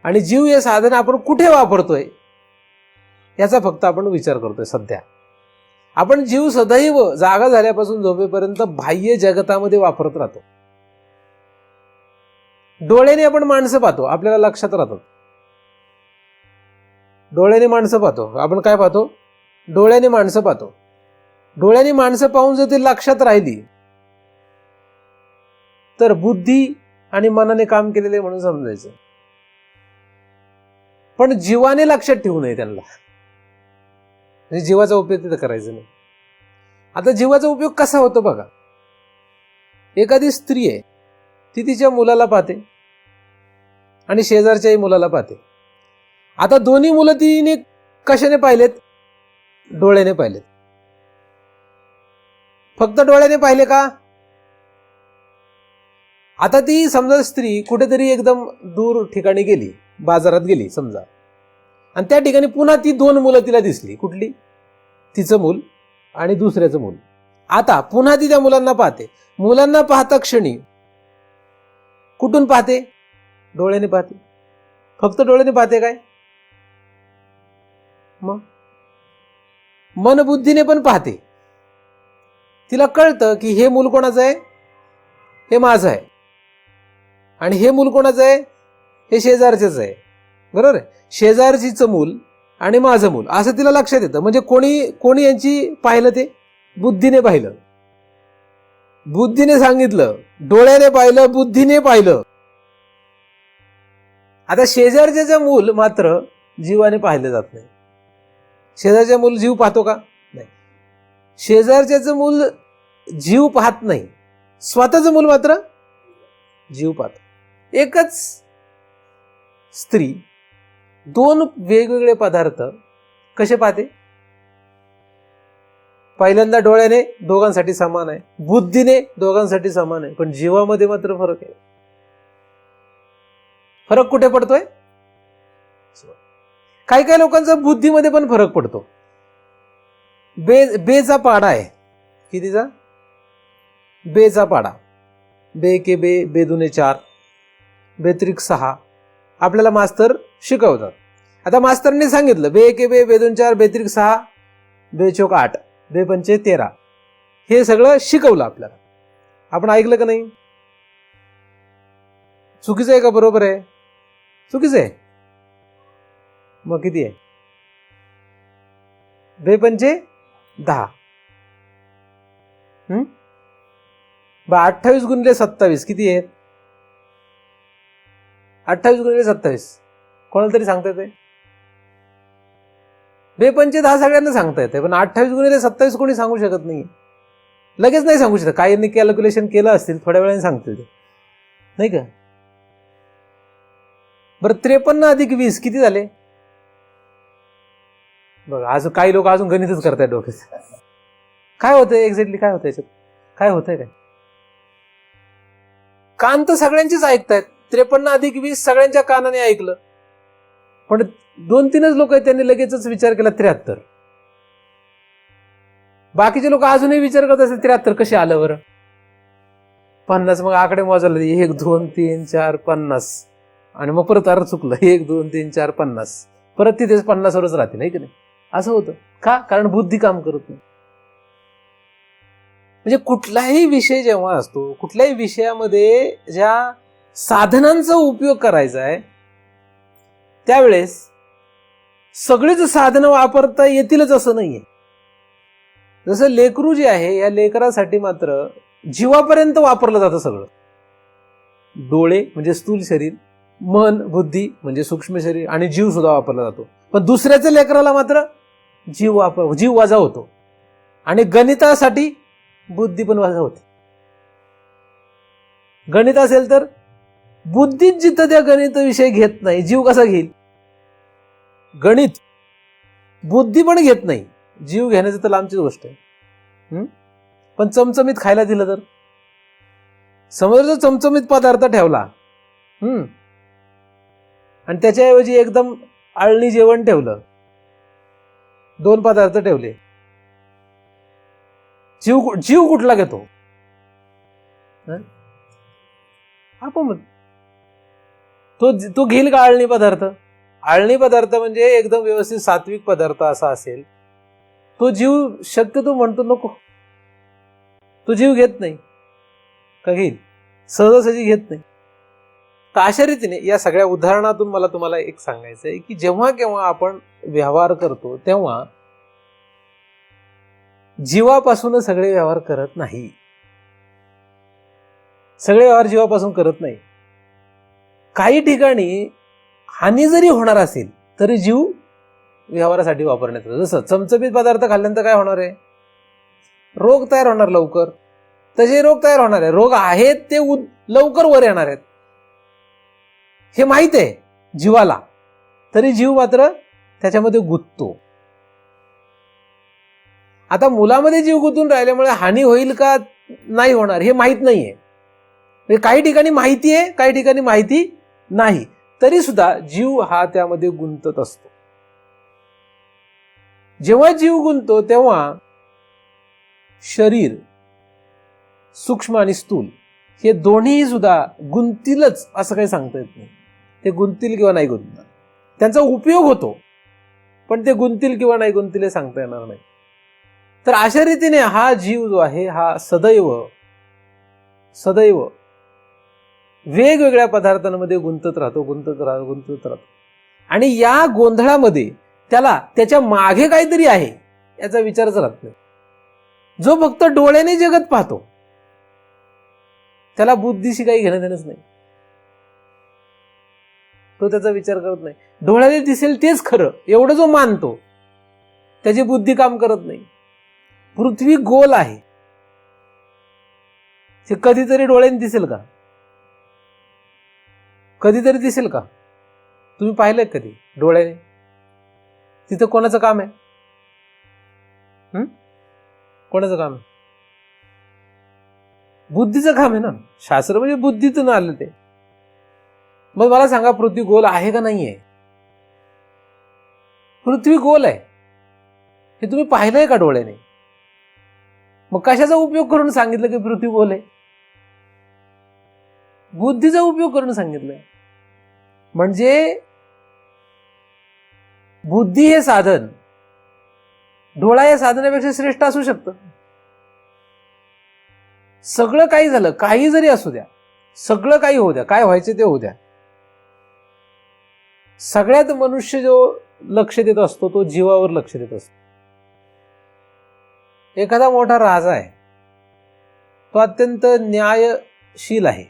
आणि जीव हे साधन आपण कुठे वापरतोय याचा फक्त आपण विचार करतोय. सध्या आपण जीव सदैव जागा झाल्यापासून झोपेपर्यंत बाह्य जगतामध्ये वापरत राहतो. डोळ्याने आपण माणसं पाहतो, आपल्याला लक्षात राहतात. डोळ्याने माणसं पाहतो. आपण काय पाहतो? डोळ्याने माणसं पाहतो. डोळ्याने माणसं पाहून जर ते लक्षात राहिली तर बुद्धी आणि मनाने काम केलेले म्हणून समजायचं. पण जीवाने लक्षात ठेवू नये त्यांना. म्हणजे जीवाचा उपयोग तिथं करायचा नाही. आता जीवाचा उपयोग कसा होतो बघा. एखादी स्त्री आहे, ती तिच्या मुलाला पाहते आणि शेजारच्याही मुलाला पाहते. आता दोन्ही मुलं तिने कशाने पाहिलेत? डोळ्याने पाहिलेत. फक्त डोळ्याने पाहिले का? आता ती समजा स्त्री कुठेतरी एकदम दूर ठिकाणी गेली, बाजारात गेली समजा, आणि त्या ठिकाणी पुन्हा ती दोन मुलं तिला दिसली. कुठली? तिचं मूल आणि दुसऱ्याचं मूल. आता पुन्हा ती त्या मुलांना पाहते. मुलांना पाहता क्षणी कुठून पाहते? डोळ्याने पाहते. फक्त डोळ्याने पाहते काय? मग मनबुद्धीने पण पाहते. तिला कळतं की हे मूल कोणाचं आहे? हे माझं आहे. आणि हे मूल कोणाचं आहे? हे शेजारचेच आहे. बरोबर आहे? शेजारचीचं मूल आणि माझं मूल असं तिला लक्षात येतं. म्हणजे कोणी यांची पाहिलं? ते बुद्धीने पाहिलं, बुद्धीने सांगितलं, डोळ्याने पाहिलं, बुद्धीने पाहिलं. आता शेजारच्याचं मूल मात्र जीवाने पाहिलं जात नाही. शेजारचं मूल जीव पाहतो का? नाही. शेजारच्याचं मूल जीव पाहत नाही, स्वतःचं मूल मात्र जीव पाहतो. एकच स्त्री दोन वेगवेगळे पदार्थ कसे पाहते? पहिल्यांदा डोळ्याने दोघांसाठी समान आहे, बुद्धीने दोघांसाठी समान आहे, पण जीवामध्ये मात्र फरक आहे. फरक कुठे पडतोय? काही काही लोकांचा बुद्धीमध्ये पण फरक पडतो. बेचा पाडा आहे. कितीचा? बेचा पाडा. बे के बे, बेदुने 4, बेत्रिक 6 आपल्याला मास्तर शिकवतात. आता मास्तरने सांगितलं बे के बे, बेदुन 4, बेत्रिक 6, बेचोक 8, बेपंचे 13. हे सगळं शिकवलं आपल्याला. आपण ऐकलं का नाही? चुकीचं आहे का बरोबर आहे? चुकीचं आहे. मग किती आहे? बेपंचे 10. 28 गुणिले 27 किती आहेत? 28 गुणिले 27 कोणाला तरी सांगता येते? बेपंचे 10 सगळ्यांना सांगता येते, पण 28 गुणिले 27 कोणी सांगू शकत नाही. लगेच नाही सांगू शकत. काहींनी कॅल्क्युलेशन केलं असतील, थोड्या वेळाने सांगतील ते, नाही का? बरं 53 अधिक 20 किती झाले? बघा, अजून काही लोक अजून गणितच करतायत डोक्यात. काय होतंय एक्झॅक्टली? काय होतंय याच्यात? काय होतंय काय? कान तर सगळ्यांचीच ऐकतायत. 53 अधिक 20 सगळ्यांच्या कानाने ऐकलं, पण 2-3च लोक आहेत त्यांनी लगेचच विचार केला 73. बाकीचे लोक अजूनही विचार करत असतील 73 कसे आलं बरं? 50 मग आकडे मोजायला 1 2 3 4 50 आणि मग परत अर्थ चुकलं 1 2 3 4 50 परत तिथेच 50वरच राहते नाही की नाही. असं होतं का? कारण बुद्धी काम करत नाही. म्हणजे कुठलाही विषय जेव्हा असतो, कुठल्याही विषयामध्ये ज्या साधनांचा उपयोग करायचा आहे त्यावेळेस सगळीच साधनं वापरता येतीलच असं नाहीये. जसं लेकरू जे आहे या लेकरासाठी मात्र जीवापर्यंत वापरलं जातं सगळं. डोळे म्हणजे स्थूल शरीर, मन बुद्धी म्हणजे सूक्ष्म शरीर आणि जीव सुद्धा वापरला जातो. पण दुसऱ्याच्या लेकराला मात्र जीव वजा होतो आणि गणितासाठी बुद्धी पण वजा होते. गणित असेल तर बुद्धीच जिथं त्या गणित विषय घेत नाही, जीव कसा घेईल? गणित बुद्धी पण घेत नाही, जीव घेण्याची तर लांबचीच गोष्ट आहे. पण चमचमीत खायला दिलं तर, समजा जर चमचमीत पदार्थ ठेवला आणि त्याच्याऐवजी एकदम आळणी जेवण ठेवलं, 2 पदार्थ ठेवले, जीव कुठला घेतो? आपण तो घेईल का आळणी पदार्थ? आळणी पदार्थ म्हणजे एकदम व्यवस्थित सात्विक पदार्थ असा असेल, तो जीव शक्यतो म्हणतो नको. तो जीव घेत नाही का? घेईल? सहजासहजी घेत नाही. तर अशा रीतीने या सगळ्या उदाहरणातून मला तुम्हाला एक सांगायचं आहे की जेव्हा केव्हा आपण व्यवहार करतो तेव्हा जीवापासून सगळे व्यवहार करत नाही. सगळे व्यवहार जीवापासून करत नाही. काही ठिकाणी हानी जरी होणार असेल तरी जीव व्यवहारासाठी वापरण्यात येतो. जसं चमचमीत पदार्थ खाल्ल्यानंतर काय होणार आहे? रोग तयार होणार लवकर. तसे रोग तयार होणार आहे. रोग आहेत ते लवकर वर येणार आहेत हे माहित आहे जीवाला, तरी जीव मात्र त्याच्यामध्ये गुंततो. आता मुलामध्ये जीव गुंतून राहिल्यामुळे हानी होईल का नाही होणार हे माहित नाहीये. काही ठिकाणी माहिती आहे, काही ठिकाणी माहिती नाही, तरी सुद्धा जीव हा त्यामध्ये गुंतत असतो. जेव्हा जीव गुंततो तेव्हा शरीर सूक्ष्म आणि स्थूल हे दोन्ही सुद्धा गुंतीलच असं काही सांगता येत नाही. ते गुंतील किंवा नाही गुंतणार, त्यांचा उपयोग होतो, पण ते गुंतील किंवा नाही गुंतील हे सांगता येणार नाही. तर अशा रीतीने हा जीव जो आहे हा सदैव वेगवेगळ्या पदार्थांमध्ये गुंतत राहतो. आणि या गोंधळामध्ये त्याला त्याच्या मागे काहीतरी आहे याचा विचारच राहत नाही. जो फक्त डोळ्याने जगत पाहतो त्याला बुद्धीशी काही घेणं देणंच नाही. तो त्याचा विचार करत नाही. डोळ्याने दिसेल तेच खरं एवढं जो मानतो त्याची बुद्धी काम करत नाही. पृथ्वी गोल आहे हे कधीतरी डोळ्याने दिसेल का? कधीतरी दिसेल का? तुम्ही पाहिलंय कधी डोळ्याने? तिथं कोणाचं काम आहे? कोणाचं काम आहे? बुद्धीचं काम आहे ना. शास्त्र म्हणजे बुद्धीतून आलं ते. मग मला सांगा पृथ्वी गोल आहे का नाहीये? पृथ्वी गोल आहे हे तुम्ही पाहिलंय का डोळ्याने? मग कशाचा उपयोग करून सांगितलं की पृथ्वी गोल आहे? बुद्धीचा उपयोग करून सांगितलंय. म्हणजे बुद्धी हे साधन डोळा या साधनापेक्षा श्रेष्ठ असू शकतं. सगळं काही झालं, काही जरी असू द्या, सगळं काही होऊ द्या, काय व्हायचे ते होऊ द्या, सगळ्यात मनुष्य जो लक्ष देत असतो तो जीवावर लक्ष देत असतो. एखादा मोठा राजा आहे, तो अत्यंत न्यायशील आहे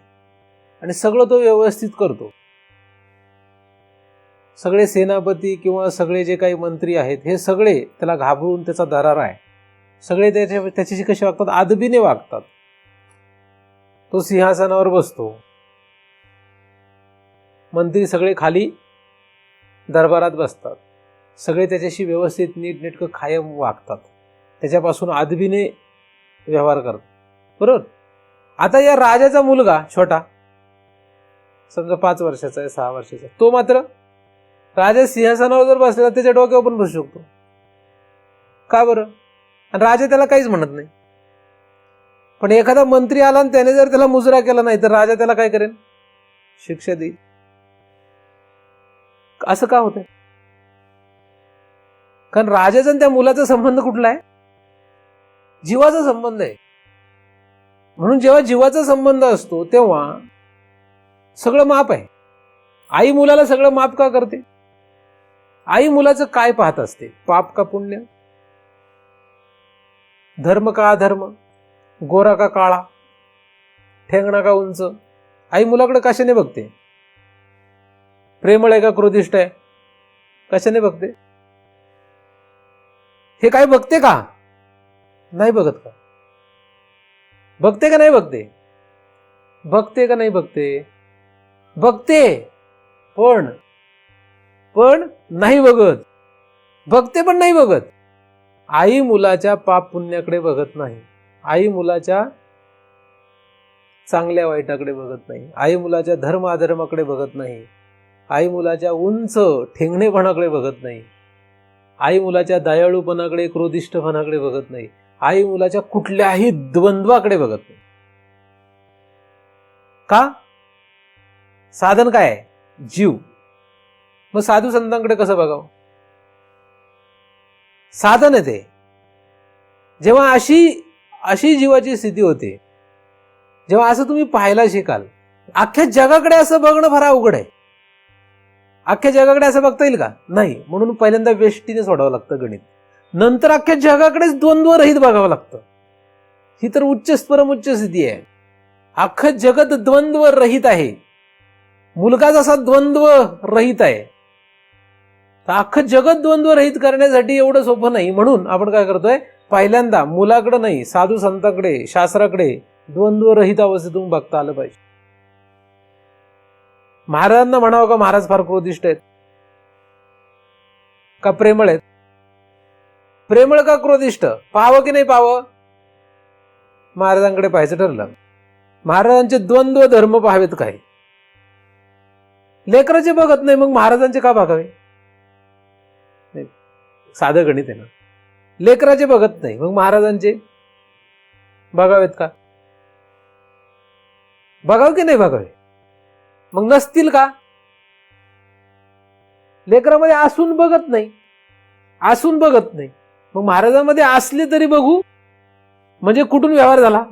आणि सगळं तो व्यवस्थित करतो. सगळे सेनापती किंवा सगळे जे काही मंत्री आहेत हे सगळे त्याला घाबरून त्याचा दरारा आहे. सगळे त्याच्याशी कसे वागतात? आदबीने वागतात. तो सिंहासनावर बसतो, मंत्री सगळे खाली दरबारात बसतात, सगळे त्याच्याशी व्यवस्थित नीटनेटकं कायम वागतात, त्याच्यापासून आदबीने व्यवहार करतात. बरोबर. आता या राजाचा मुलगा छोटा समजा 5 वर्षाचा आहे, 6 वर्षाचा, तो मात्र राजा सिंहासनावर जर बसलेला त्याच्या डोक्यावर पण बसू शकतो. का बरं? आणि राजा त्याला काहीच म्हणत नाही. पण एखादा मंत्री आला आणि त्याने जर त्याला मुजरा केला नाही तर राजा त्याला काय करेल? शिक्षा देईल. असं का होतंय? कारण राजाचा आणि त्या मुलाचा संबंध कुठला आहे? जीवाचा संबंध आहे. म्हणून जेव्हा जीवाचा संबंध असतो तेव्हा सगळं माफ आहे. आई मुलाला सगळं माफ का करते? आई मुलाचं काय पाहत असते? पाप का पुण्य? धर्म का अधर्म? गोरा का काळा? ठेंगणा का उंच? आई मुलाकडे कशाने बघते? प्रेमळ आहे का क्रोधिष्ट आहे? कशाने बघते? हे काय बघते का? नाही बघत का? बघते का नाही बघते? बघते का नाही बघते? बघते, पण नाही बघत. बघते पण नाही बघत. आई मुलाच्या पाप पुण्याकडे बघत नाही. आई मुलाच्या चांगल्या वाईटाकडे बघत नाही. आई मुलाच्या धर्म अधर्माकडे बघत नाही. आई मुलाच्या उंच ठेंगणेपणाकडे बघत नाही. आई मुलाच्या दयाळूपणाकडे क्रोधिष्ठपणाकडे बघत नाही. आई मुलाच्या कुठल्याही द्वंद्वाकडे बघत नाही. का? साधन काय आहे? जीव. मग साधू संतांकडे कसं बघावं? साधन आहे ते. जेव्हा अशी जीवाची स्थिती होते, जेव्हा असं तुम्ही पाहायला शिकाल, अख्ख्या जगाकडे असं बघणं फार अवघड आहे. अख्ख्या जगाकडे असं बघता येईल का? नाही. म्हणून पहिल्यांदा वेष्टीने सोडावं लागतं गणित. नंतर अख्ख्या जगाकडेच द्वंद्व रहित बघावं लागतं. ही तर उच्च परमोच्च स्थिती आहे. अख्खं जगत द्वंद्व रहित आहे. मुलगा जसा द्वंद्व रहित आहे, तर अख्खं जगत द्वंद्व रहित करण्यासाठी एवढं सोपं नाही. म्हणून आपण काय करतोय? पहिल्यांदा मुलाकडे नाही, साधू संतांकडे, शास्त्राकडे द्वंद्व रहित अवस्थेतून बघता आलं पाहिजे. महाराजांना म्हणावं का महाराज फार क्रोधिष्ट आहेत का प्रेमळ आहेत? प्रेमळ का क्रोधिष्ट? पाहावं की नाही पाहावं? महाराजांकडे पाहायचं ठरलं. महाराजांचे द्वंद्व धर्म पाहावेत काय? लेकराचे बघत नाही, मग महाराजांचे का बघावे? साधं गणित आहे ना. लेकराचे बघत नाही, मग महाराजांचे बघावेत का? बघाव की नाही बघावे? मग नसतील का? लेकरामध्ये असून बघत नाही, असून बघत नाही, मग महाराजांमध्ये असले तरी बघू म्हणजे कुठून व्यवहार झाला?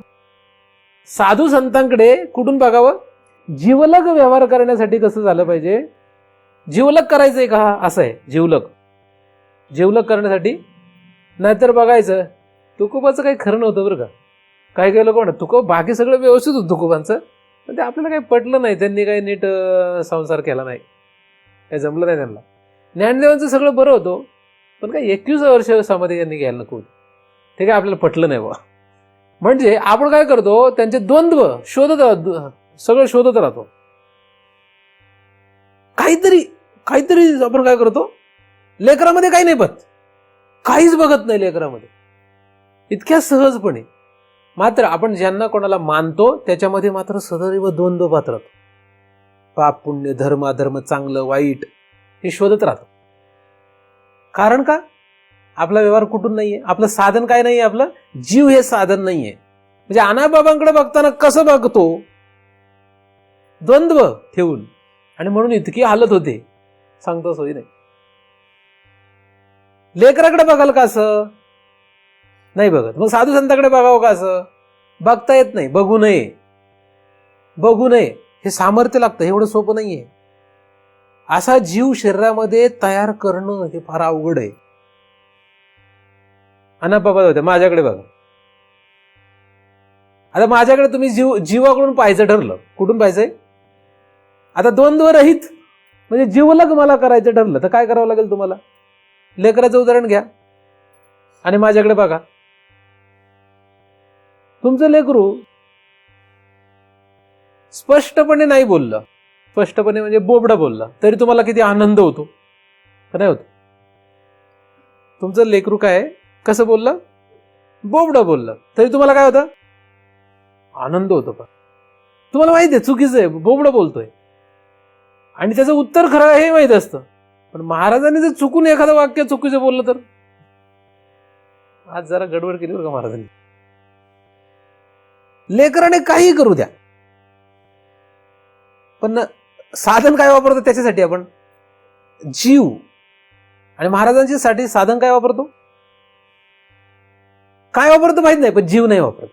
साधू संतांकडे कुठून बघावं? जीवलग व्यवहार करण्यासाठी कसं झालं पाहिजे? जीवलग करायचंय का? असं आहे जीवलग करण्यासाठी. नाहीतर बघायचं तुकोबाचं काही खरं नव्हतं बरं का. काही काही लोक म्हणतात तुकोब, बाकी सगळं व्यवस्थित होतं तुकोबांचं, पण ते आपल्याला काही पटलं नाही. त्यांनी काही नीट संसार केला नाही, काही जमलं नाही त्यांना. ज्ञानदेवांचं सगळं बरं होतं, पण काही 21 वर्ष समाधी त्यांनी घ्यायला नको, ते काय आपल्याला पटलं नाही बा. म्हणजे आपण काय करतो? त्यांचे द्वंद्व सगळं शोधत राहतो. काहीतरी आपण काय करतो? लेकरामध्ये काही नाही काहीच बघत नाही लेकरामध्ये, इतक्या सहजपणे. मात्र आपण ज्यांना कोणाला मानतो त्याच्यामध्ये मात्र सदैव द्वंद्व पाहत राहतो. पाप पुण्य, धर्म अधर्म, चांगलं वाईट हे शोधत राहतो. कारण का? आपला व्यवहार कुठून नाहीये? आपलं साधन काय नाहीये? आपलं जीव हे साधन नाहीये. म्हणजे आनाबाबांकडे बघताना कसं बघतो? द्वंद्व ठेवून. आणि म्हणून इतकी हालत होते, सांगतो सोयी नाही. लेकराकडे बघाल का? असं नाही बघत. मग साधू संतांकडे बघावं का? असं बघता येत नाही. बघू नये हे सामर्थ्य लागतं, एवढं सोपं नाहीये. असा जीव शरीरामध्ये तयार करणं हे फार अवघड आहे. अनाबाबा होते, माझ्याकडे बघा. आता माझ्याकडे तुम्ही जीवाकडून पाहायचं ठरलं. कुठून पाहायचंय? आता द्वंद्व रहित म्हणजे जीवलग मला करायचं ठरलं तर काय करावं लागेल तुम्हाला? लेकराचं उदाहरण घ्या आणि माझ्याकडे बघा. तुमचं लेकरू स्पष्टपणे नाही बोललं, स्पष्टपणे म्हणजे बोबडं बोललं, तरी तुम्हाला किती आनंद होतो का नाही होत? तुमचं लेकरू काय कसं बोललं? बोबडं बोललं, तरी तुम्हाला काय होतं? आनंद होतो का? तुम्हाला माहिती आहे चुकीचं आहे, बोबडं बोलतोय आणि त्याचं उत्तर खरं हे माहित असतं. पण महाराजांनी जर चुकून एखादं वाक्य चुकीचं बोललं तर? आज जरा गडबड केली बरं का महाराजांनी. लेकराने काही करू द्या, पण साधन काय वापरतो त्याच्यासाठी आपण? जीव. आणि महाराजांच्या साठी साधन काय वापरतो? काय वापरतो माहित नाही, पण जीव नाही वापरत.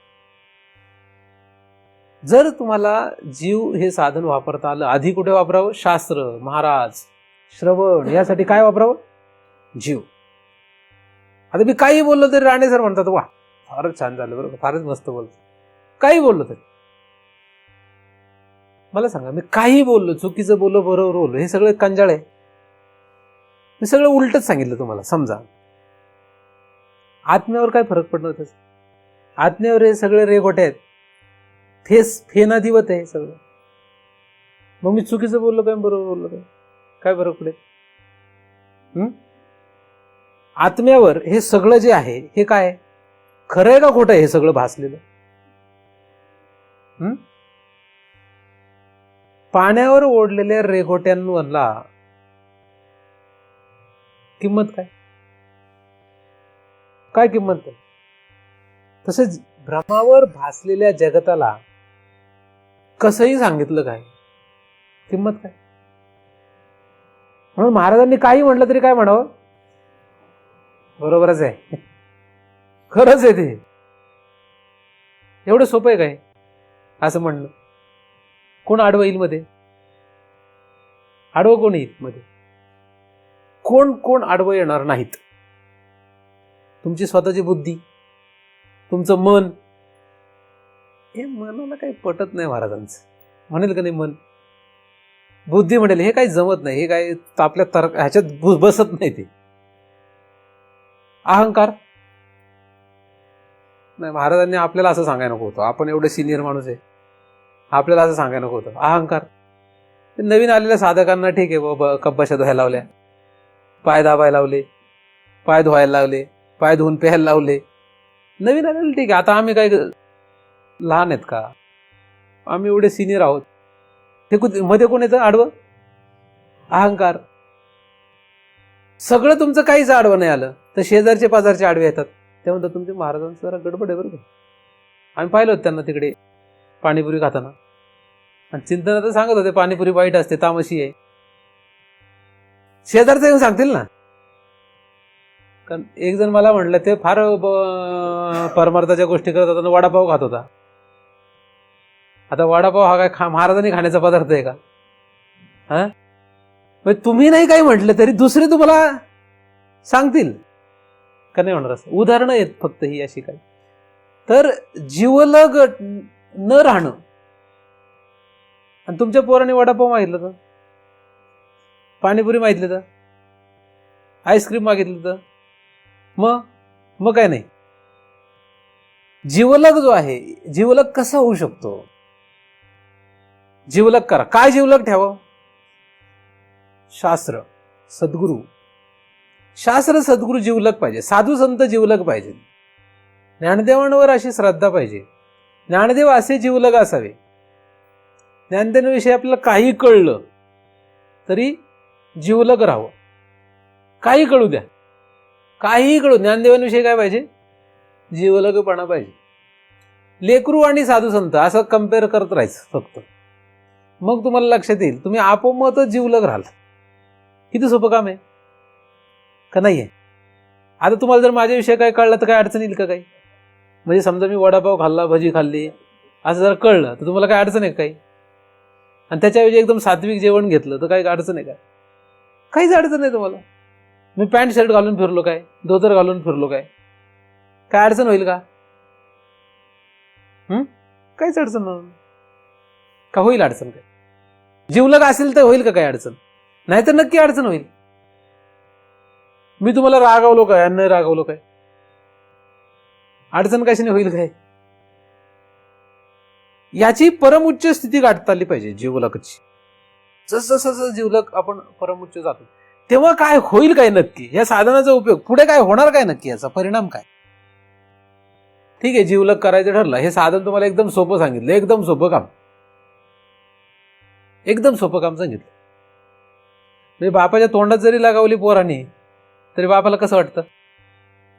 जर तुम्हाला जीव हे साधन वापरता आलं, आधी कुठे वापरावं? शास्त्र, महाराज, श्रवण, यासाठी काय वापरावं? जीव. आता मी काही बोललो तरी राणे सर म्हणतात वा फारच छान झालं बरोबर, फारच मस्त बोलतो. काही बोललो तरी मला सांगा, मी काही बोललो, चुकीचं बोललो, बरोबर बोललो, हे सगळं कंजाळ आहे? मी सगळं उलटच सांगितलं तुम्हाला. समजा आत्म्यावर काय फरक पडणार त्याचा? आत्म्यावर हे सगळे रेघोटे आहेत, फेनाधिवत आहे सगळं. मग मी चुकीचं बोललो काय, बरोबर बोललो काय, काय फरक पडेल? आत्म्यावर हे सगळं जे आहे हे काय खरं आहे का खोटं आहे? हे सगळं भासलेलं. पाण्यावर ओढलेल्या रेघोट्यांवरला किंमत काय? काय किंमत आहे? तसेच भ्रमावर भासलेल्या जगताला कसंही सांगितलं काय, किंमत काय? म्हणून महाराजांनी काही म्हटलं तरी काय म्हणावं? बरोबरच आहे, खरंच आहे ते. एवढं सोपं आहे काय असं म्हणणं? कोण आडवं येईल मध्ये? आडवं कोण येईल मध्ये? कोण आडवं येणार नाहीत. तुमची स्वतःची बुद्धी, तुमचं मन. हे मनाला काही पटत नाही महाराजांचं. म्हणेल का नाही मन? बुद्धी म्हणेल हे काही जमत नाही, हे काही आपल्या तर्क ह्याच्यात बसत नाही. ते अहंकार नाही. महाराजांनी आपल्याला असं सांगायला नको होतं, आपण एवढे सिनियर माणूस आहे, आपल्याला असं सांगायला नको होतं. अहंकार. नवीन आलेल्या साधकांना ठीक आहे बाबा, कब्बाशा धुवायला लावल्या, पाय दाबायला लावले, पाय धुवायला लावले, पाय धुवून प्यायला लावले. नवीन आलेलं ठीक आहे. आता आम्ही काय लहान आहेत का? आम्ही एवढे सिनियर आहोत. ते मध्ये कोण येतं आडवं? अहंकार. सगळं तुमचं काहीच आडवं नाही आलं तर शेजारचे पाजारचे आडवे येतात. ते म्हणतात तुमचे महाराजांचं जरा गडबड आहे बरोबर. आम्ही पाहिलं होतं त्यांना तिकडे पाणीपुरी खाताना, आणि चिंतनात सांगत होते पाणीपुरी वाईट असते, तामशी आहे. शेजारचं येऊन सांगतील ना. कारण एक जण मला म्हटलं, ते फार परमार्थाच्या गोष्टी करत होता, वडापाव खात होता. आता वडापाव हा काय महाराजांनी खाण्याचा पदार्थ आहे का? हा, तुम्ही नाही काही म्हटलं तरी दुसरे तुम्हाला सांगतील का नाही होणार? असं उदाहरणं आहेत फक्त ही अशी काय. तर जीवलग न राहणं. आणि तुमच्या पोराने वडापाव मागितलं तर, पाणीपुरी मागितलं तर, आईस्क्रीम मागितलं तर, मग काय नाही. जीवलग जो आहे, जीवलग कसा होऊ शकतो? जीवलग करा. काय जीवलग ठेवावं? शास्त्र, सद्गुरू. शास्त्र सद्गुरू जीवलग पाहिजे, साधू संत जीवलग पाहिजे, ज्ञानदेवांवर अशी श्रद्धा पाहिजे, ज्ञानदेव असे जीवलग असावे. ज्ञानदेवाविषयी आपल्याला काही कळलं तरी जीवलग राहावं. काही कळू द्या, काही कळू. ज्ञानदेवांविषयी काय पाहिजे? जीवलगपणा पाहिजे. लेकरू आणि साधू संत असं कम्पेअर करत राहायचं फक्त. मग तुम्हाला लक्षात येईल, तुम्ही आपोआप जीवलग राहाल. किती सोपं काम आहे का नाही आहे? आता तुम्हाला जर माझ्याविषयी काय कळलं तर काय अडचण येईल का काही? म्हणजे समजा मी वडापाव खाल्ला, भजी खाल्ली, असं जर कळलं तर तुम्हाला काय अडचण आहे काही? आणि त्याच्याऐवजी एकदम सात्विक जेवण घेतलं तर काही अडचण आहे का? काहीच अडचण नाही तुम्हाला. मी पॅन्ट शर्ट घालून फिरलो काय, धोतर घालून फिरलो काय अडचण होईल का? काहीच अडचण नाही का? होईल अडचण काय? जीवलग असेल तर होईल का काही अडचण? नाहीतर नक्की अडचण होईल. मी तुम्हाला रागावलो काय, नाही रागावलो काय, अडचण कशाने होईल काय? याची परमउच्च स्थिती गाठता आली पाहिजे जीवलगची. जसं जसं जीवलग आपण परमउच्च जातो तेव्हा काय होईल काय नक्की? या साधनाचा उपयोग पुढे काय होणार काय नक्की? याचा परिणाम काय? ठीक आहे, जीवलग करायचं ठरलं. हे साधन तुम्हाला एकदम सोपं सांगितलं, एकदम सोपं काम, एकदम सोपं काम सांगितलं. म्हणजे बापाच्या तोंडात जरी लगावली पोरांनी तरी बापाला कसं वाटतं?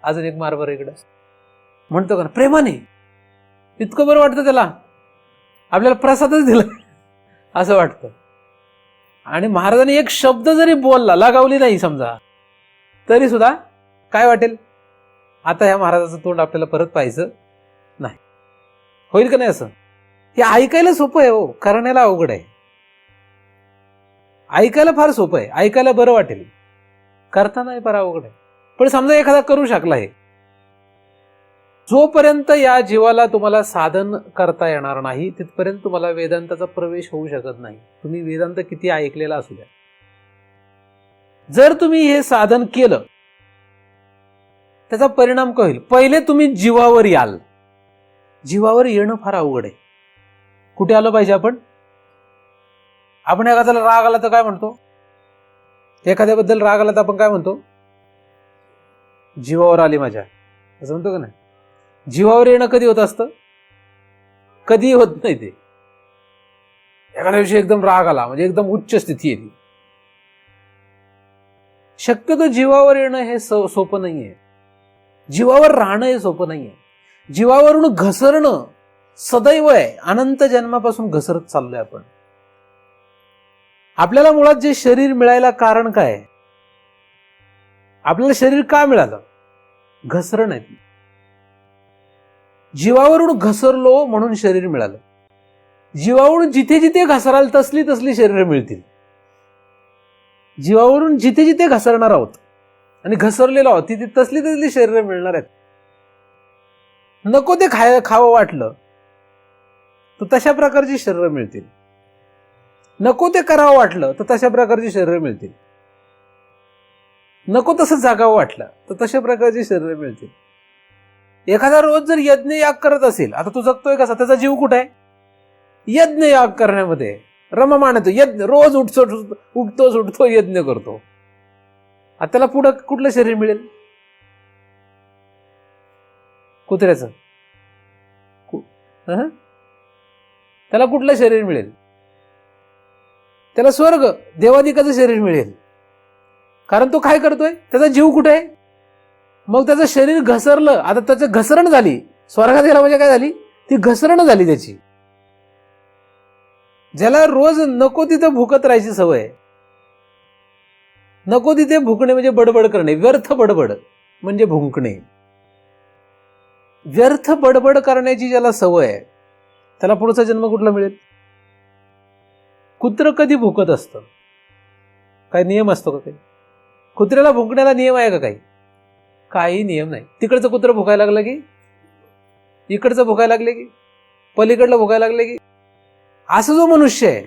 अजून एक मार बरं इकडं म्हणतो का? प्रेमाने इतकं बरं वाटतं त्याला, आपल्याला प्रसादच दिला असं वाटतं. आणि महाराजांनी एक शब्द जरी बोलला, लगावली नाही समजा, तरी सुद्धा काय वाटेल, आता ह्या महाराजाचं तोंड आपल्याला परत पाहायचं नाही. होईल का नाही असं? हे ऐकायला सोपं आहे हो, करण्याला अवघड आहे. ऐकायला फार सोपं आहे, ऐकायला बरं वाटेल, करताना फार अवघड आहे. पण समजा एखादा करू शकला आहे, जोपर्यंत या जीवाला तुम्हाला साधन करता येणार नाही तिथपर्यंत तुम्हाला वेदांताचा प्रवेश होऊ शकत नाही. तुम्ही वेदांत किती ऐकलेला असू द्या, जर तुम्ही हे साधन केलं त्याचा परिणाम काय होईल? पहिले तुम्ही जीवावर याल. जीवावर येणं फार अवघड आहे. कुठे आलं पाहिजे आपण? आपण एखाद्याला राग आला तर काय म्हणतो? एखाद्याबद्दल राग आला तर आपण काय म्हणतो? जीवावर आली माझ्या, असं म्हणतो का नाही? जीवावर येणं कधी होत असतं? कधी होत नाही ते. एखाद्या दिवशी एकदम राग आला म्हणजे एकदम उच्च स्थिती येते. शक्यतो जीवावर येणं हे सोपं नाहीये. जीवावर राहणं हे सोपं नाहीये. जीवावरून घसरणं सदैव आहे. अनंत जन्मापासून घसरत चाललोय आपण. आपल्याला मुळात जे शरीर मिळायला कारण काय? आपल्याला शरीर का मिळालं? घसरण आहे ती. जीवावरून घसरलो म्हणून शरीर मिळालं. जीवावरून जिथे जिथे घसराल तसली तसली शरीर मिळतील. जीवावरून जिथे जिथे घसरणार आहोत आणि घसरलेलो आहोत तिथे तसली तसली शरीर मिळणार आहेत. नको ते खावं वाटलं तर तशा प्रकारची शरीर मिळतील. नको ते करावं वाटलं तर तशा प्रकारची शरीर मिळतील. नको तसं जागावं वाटलं तर तशा प्रकारची शरीर मिळतील. एखादा रोज जर यज्ञ याग करत असेल, आता तू जगतोय कसा? त्याचा जीव कुठे आहे? यज्ञ याग करण्यामध्ये रममाण येतो. यज्ञ रोज उठतो सुटतो यज्ञ करतो. आता त्याला पुढं कुठलं शरीर मिळेल? कुत्र्याचं. त्याला कुठलं शरीर मिळेल? त्याला स्वर्ग देवादिकाचं शरीर मिळेल. कारण तो काय करतोय? त्याचा जीव कुठे आहे? मग त्याचं शरीर घसरलं, आता त्याची घसरण झाली. स्वर्गात गेला म्हणजे काय झाली? ती घसरण झाली त्याची. ज्याला रोज नको तिथं भुकत राहायची सवय, नको तिथे भुकणे म्हणजे बडबड करणे, व्यर्थ बडबड म्हणजे भुंकणे. व्यर्थ बडबड करण्याची ज्याला सवय आहे त्याला पुढचा जन्म कुठला मिळेल? कुत्र कधी भुकत असतं? काही नियम असतो का काही? कुत्र्याला भुंकण्याला नियम आहे का काही? काही नियम नाही. तिकडचं कुत्र भुकायला लागलं की इकडचं भुकायला लागले की पलीकडलं भुकायला लागले की. असं जो मनुष्य आहे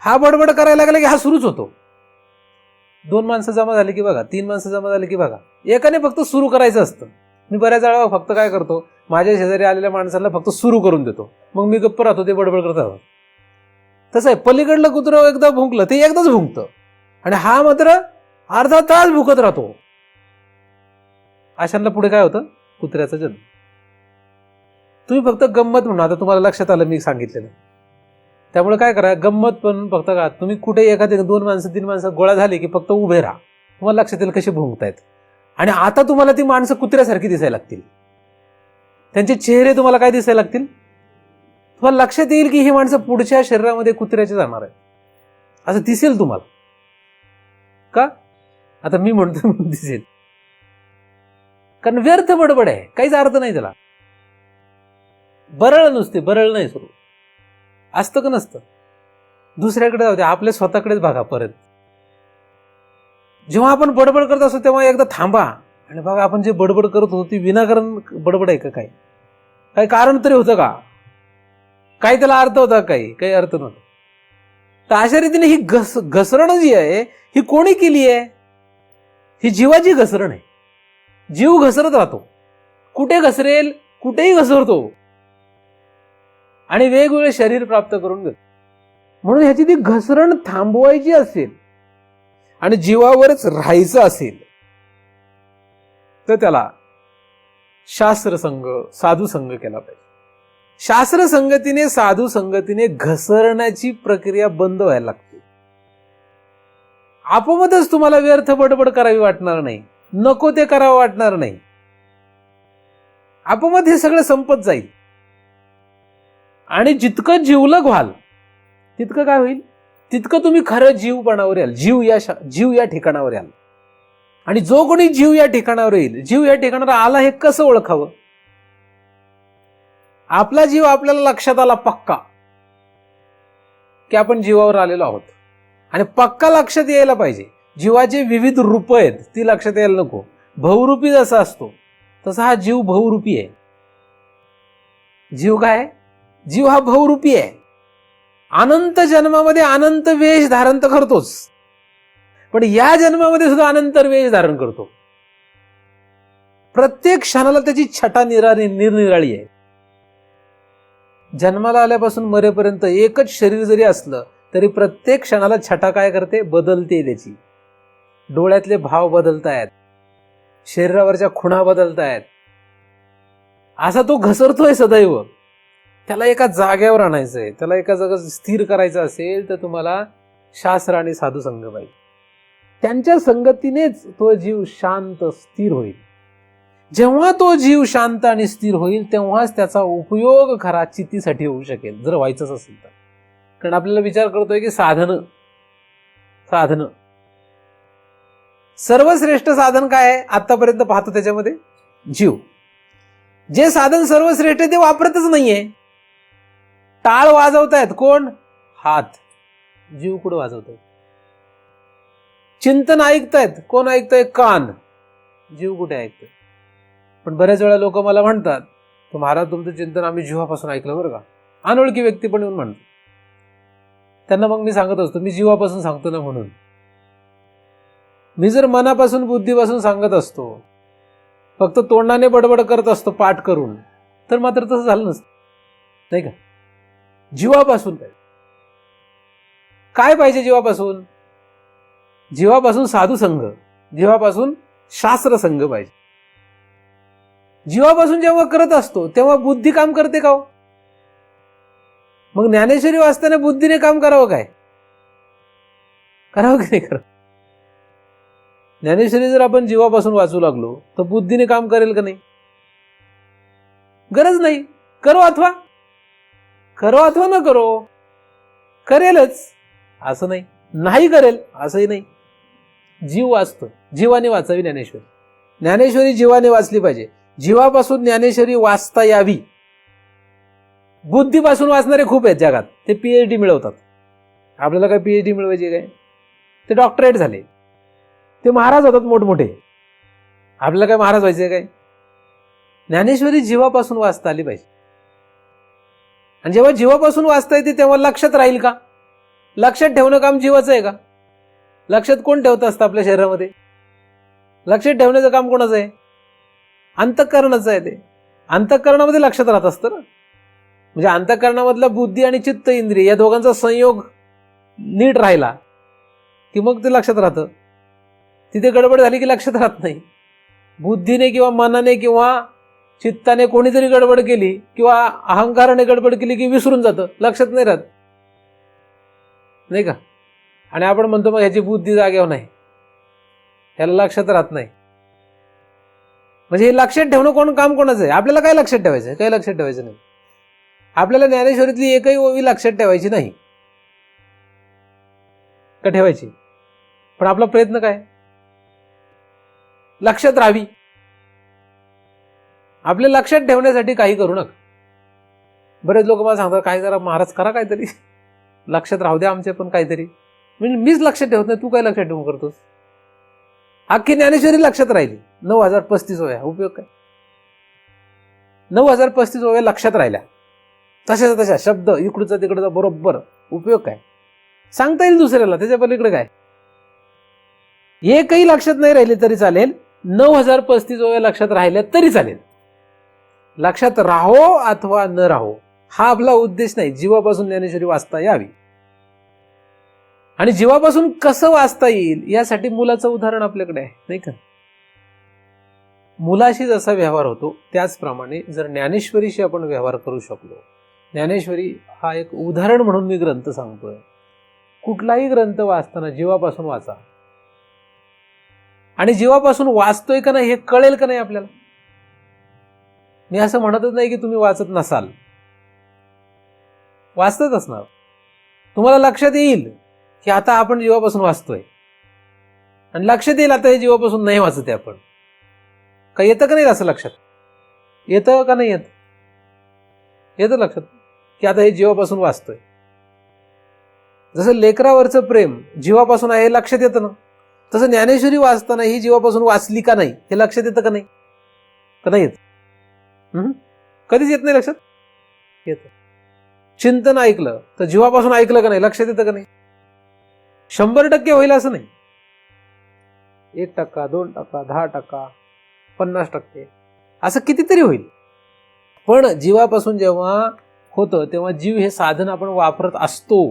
हा बडबड करायला लागला की हा सुरूच होतो. 2 माणसं जमा झाली की बघा, 3 माणसं जमा झाली की बघा, एकाने फक्त सुरू करायचं असतं. मी बऱ्याच वेळा फक्त काय करतो, माझ्या शेजारी आलेल्या माणसाला फक्त सुरू करून देतो, मग मी गप्प राहतो, ते बडबड करत राहतो. तसं आहे, पलीकडलं कुत्रं एकदा भुंकलं ते एकदाच भुंकतं आणि हा मात्र अर्धा तास भुकत राहतो. अशांना पुढे काय होतं? कुत्र्याचा जन्म. तुम्ही फक्त गंमत म्हणून, आता तुम्हाला लक्षात आलं मी सांगितलेलं, त्यामुळे काय करा, गंमत पण फक्त का तुम्ही कुठे एखादी 2 माणसं 3 माणसं गोळा झाली की फक्त उभे राहा, तुम्हाला लक्षात येईल कसे भुंकतायत. आणि आता तुम्हाला ती माणसं कुत्र्यासारखी दिसायला लागतील. त्यांचे चेहरे तुम्हाला काय दिसायला लागतील? तुम्हाला लक्षात येईल की ही माणसं पुढच्या शरीरामध्ये कुत्र्याचे जाणार आहे असं दिसेल तुम्हाला. का? आता मी म्हणतो दिसेल, कारण व्यर्थ बडबड आहे, काहीच अर्थ नाही त्याला. बरळ नुसते, बरळ नाही सुरू असतं का नसतं? दुसऱ्याकडे जाऊ द्या, आपल्या स्वतःकडेच बघा. परत जेव्हा आपण बडबड करत असतो तेव्हा एकदा थांबा आणि बघा आपण जे बडबड करत होतो ती विनाकारण बडबड आहे का? काही कारण तरी होतं का? काही त्याला अर्थ होता? काही अर्थ नव्हता. तर अशा रीतीने ही घसरण जी आहे ही कोणी केली आहे? ही जीवाची घसरण आहे. जीव घसरत राहतो, कुठे घसरेल कुठेही घसरतो आणि वेगवेगळे शरीर प्राप्त करून घेतो. म्हणून ह्याची ती घसरण थांबवायची असेल आणि जीवावरच राहायचं असेल तर त्याला शास्त्रसंग साधू संग केला पाहिजे. शास्त्र संगतीने साधू संगतीने घसरण्याची प्रक्रिया बंद व्हायला लागते. आपोआपच तुम्हाला व्यर्थ बडबड करावी वाटणार नाही, नको ते करावं वाटणार नाही. आपोआप हे सगळं संपत जाईल. आणि जितकं जिवलग व्हाल तितकं काय होईल, तितकं तुम्ही खरं जीवपणावर याल, जीव या ठिकाणावर याल. आणि जो कोणी जीव या ठिकाणावर येईल, जीव या ठिकाणावर आला हे कसं ओळखावं? आपला जीव आपल्याला लक्षात आला पक्का की आपण जीवावर आलेलो आहोत, आणि पक्का लक्षात यायला पाहिजे. जीवाचे विविध रूप आहेत ती लक्षात यायला नको. बहुरूपी जसा असतो तसा हा जीव बहुरूपी आहे. जीव काय आहे? जीव हा बहुरूपी आहे. अनंत जन्मामध्ये अनंत वेश धारण तर करतोच, पण या जन्मामध्ये सुद्धा अनंत वेश धारण करतो. प्रत्येक क्षणाला त्याची छटा निरनिराळी आहे. जन्माला आल्यापासून मरेपर्यंत एकच शरीर जरी असलं तरी प्रत्येक क्षणाला छटा काय करते, बदलते. त्याची डोळ्यातले भाव बदलतायत, शरीरावरच्या खुणा बदलतायत. असा तो घसरतोय सदैव. त्याला एका जागेवर आणायचंय, त्याला एका जागेवर स्थिर करायचं असेल तर तुम्हाला शास्त्र आणि साधू संग पाहिजे. त्यांच्या संगतीनेच तो जीव शांत स्थिर होईल. जेव्हा तो जीव शांत आणि स्थिर होईल तेव्हाच त्याचा उपयोग खरा चित्तीसाठी होऊ शकेल, जर व्हायचंच असेल तर. कारण आपल्याला विचार करतोय की साधन सर्वश्रेष्ठ साधन काय आहे आतापर्यंत पाहतो त्याच्यामध्ये? जीव. जे साधन सर्वश्रेष्ठ ते वापरतच नाहीये. टाळ वाजवतायत कोण? हात. जीव कुठं वाजवतायत? चिंतन ऐकतायत कोण? ऐकताय कान. जीव कुठे ऐकतोय? पण बऱ्याच वेळा लोक मला म्हणतात तर महाराज तुमचं चिंतन आम्ही जीवापासून ऐकलं बरं का. अनोळखी व्यक्ती पण येऊन म्हणतात. त्यांना मग मी सांगत असतो मी जीवापासून सांगतो ना म्हणून. मी जर मनापासून बुद्धीपासून सांगत असतो, फक्त तोंडाने बडबड करत असतो पाठ करून, तर मात्र तसं झालं नसतं, नाही का? जीवापासून काय पाहिजे? जीवापासून साधू संघ, जीवापासून शास्त्र संघ पाहिजे. जीवापासून जेव्हा करत असतो तेव्हा बुद्धी काम करते का हो? मग ज्ञानेश्वरी वाचताना बुद्धीने काम करावं काय? करावं की नाही करावं? ज्ञानेश्वरी जर आपण जीवापासून वाचू लागलो तर बुद्धीने काम करेल का नाही? गरज नाही. करो अथवा न करो, करेलच असं नाही, नाही करेल असंही नाही. जीव वाचतो, जीवाने वाचावी ज्ञानेश्वरी. ज्ञानेश्वरी जीवाने वाचली पाहिजे. जीवापासून ज्ञानेश्वरी वाचता यावी. बुद्धीपासून वाचणारे खूप आहेत जगात, ते PhD मिळवतात. आपल्याला काय PhD मिळवायची काय? ते डॉक्टरेट झाले, ते महाराज होतात मोठमोठे. आपल्याला काय महाराज व्हायचे काय? ज्ञानेश्वरी जीवापासून वाचता आली पाहिजे. आणि जेव्हा जीवापासून वाचता येते तेव्हा लक्षात राहील का? लक्षात ठेवणं काम जीवाचं आहे का? लक्षात कोण ठेवतं असतं आपल्या शरीरामध्ये? लक्षात ठेवण्याचं काम कोणाचं आहे? अंतःकरणाचं आहे. ते अंतःकरणामध्ये लक्षात राहत असतं ना. म्हणजे अंतःकरणामधला बुद्धी आणि चित्त इंद्रिय या दोघांचा संयोग नीट राहिला की मग ते लक्षात राहतं. तिथे गडबड झाली की लक्षात राहत नाही. बुद्धीने किंवा मनाने किंवा चित्ताने कोणीतरी गडबड केली किंवा अहंकाराने गडबड केली की विसरून जातं, लक्षात नाही राहत, नाही का? आणि आपण म्हणतो मग ह्याची बुद्धी जागेवर नाही, ह्याला लक्षात राहत नाही. म्हणजे हे लक्षात ठेवणं काम कोणाचं आहे? आपल्याला काय लक्षात ठेवायचं? काही लक्षात ठेवायचं नाही. आपल्याला ज्ञानेश्वरीतली एकही ओवी लक्षात ठेवायची नाही का? ठेवायची. पण आपला प्रयत्न काय? लक्षात राहावी. आपल्या लक्षात ठेवण्यासाठी काही करू नका. बरेच लोक मला सांगतात काय जरा महाराज करा काहीतरी, लक्षात राहू द्या आमचे पण काहीतरी. म्हणजे मीच लक्षात ठेवत नाही, तू काय लक्षात ठेवून करतोस? अख्खी ज्ञानेश्वरी लक्षात राहिली. 9035 ओव्या, उपयोग काय? 9035 ओव्या लक्षात राहिल्या, तशाच तशा शब्द इकडचा तिकडचा बरोबर, उपयोग काय? सांगता येईल दुसऱ्याला, त्याच्या पलीकडे काय? एकही लक्षात नाही राहिले तरी चालेल, 9035 ओव्या लक्षात राहिल्या तरी चालेल. लक्षात राहो अथवा न राहो हा आपला उद्देश नाही. जीवापासून ज्ञानेश्वरी वाचता यावी. आणि जीवापासून कसं वाचता येईल यासाठी मुलाचं उदाहरण आपल्याकडे आहे, नाही का? मुलाशी जसा व्यवहार होतो त्याचप्रमाणे जर ज्ञानेश्वरीशी आपण व्यवहार करू शकलो. ज्ञानेश्वरी हा एक उदाहरण म्हणून मी ग्रंथ सांगतोय. कुठलाही ग्रंथ वाचताना जीवापासून वाचा. आणि जीवापासून वाचतोय का नाही हे कळेल का नाही आपल्याला? मी असं म्हणतच नाही की तुम्ही वाचत नसाल. वाचतच असणार. तुम्हाला लक्षात येईल की आता आपण जीवापासून वाचतोय, आणि लक्षात येईल आता हे जीवापासून नाही वाचत आहे आपण. का येतं का नाही असं लक्षात? येतं का नाही येत? येतं लक्षात की आता हे जीवापासून वाचतोय. जसं लेकरावरचं प्रेम जीवापासून आहे हे लक्षात येतं ना, तसं ज्ञानेश्वरी वाचताना ही जीवापासून वाचली का नाही हे लक्षात येतं का नाही? का नाही येत? कधीच येत नाही लक्षात. येतं. चिंतन ऐकलं तर जीवापासून ऐकलं का नाही लक्षात येतं का नाही? 100% होईल असं नाही. 1%, 2%, 10%, 50% असं कितीतरी होईल. पण जीवापासून जेव्हा होतं तेव्हा जीव हे साधन आपण वापरत असतो.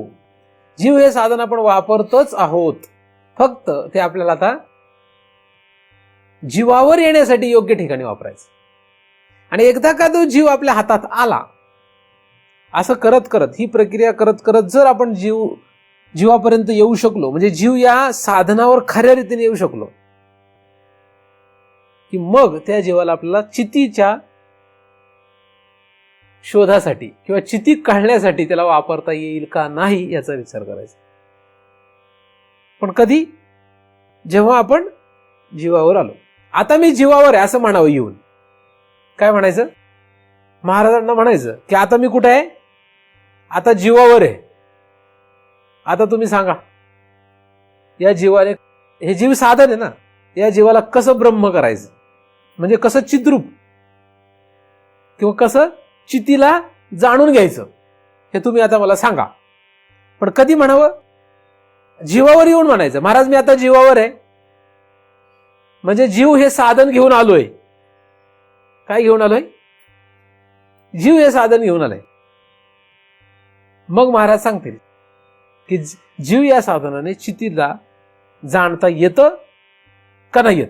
जीव हे साधन आपण वापरतच आहोत, फक्त ते आपल्याला आता जीवावर येण्यासाठी योग्य ठिकाणी वापरायचं. आणि एकदा का तो जीव आपल्या हातात आला, असं करत करत ही प्रक्रिया करत करत जर आपण जीवापर्यंत येऊ शकलो, म्हणजे जीव या साधनावर खऱ्या रीतीने येऊ शकलो, की मग त्या जीवाला आपल्याला चितीच्या शोधासाठी किंवा चिती काढण्यासाठी त्याला वापरता येईल का नाही याचा विचार करायचा. पण कधी? जेव्हा आपण जीवावर आलो. आता मी जीवावर आहे असं म्हणावं येऊन. काय म्हणायचं? महाराजांना म्हणायचं की आता मी कुठे आहे? आता जीवावर आहे. आता तुम्ही सांगा, या जीवाने, हे जीव साधन आहे ना, या जीवाला कसं ब्रह्म करायचं, म्हणजे कसं चिद्रूप किंवा कसं चितीला जाणून घ्यायचं हे तुम्ही आता मला सांगा. पण कधी म्हणावं? जीवावर येऊन म्हणायचं. महाराज मी आता जीवावर आहे, म्हणजे जीव हे साधन घेऊन आलोय. काय घेऊन आलोय? जीव हे साधन घेऊन आलंय. मग महाराज सांगतील की जीव या साधनाने चितीला जाणता येतं का नाही येत?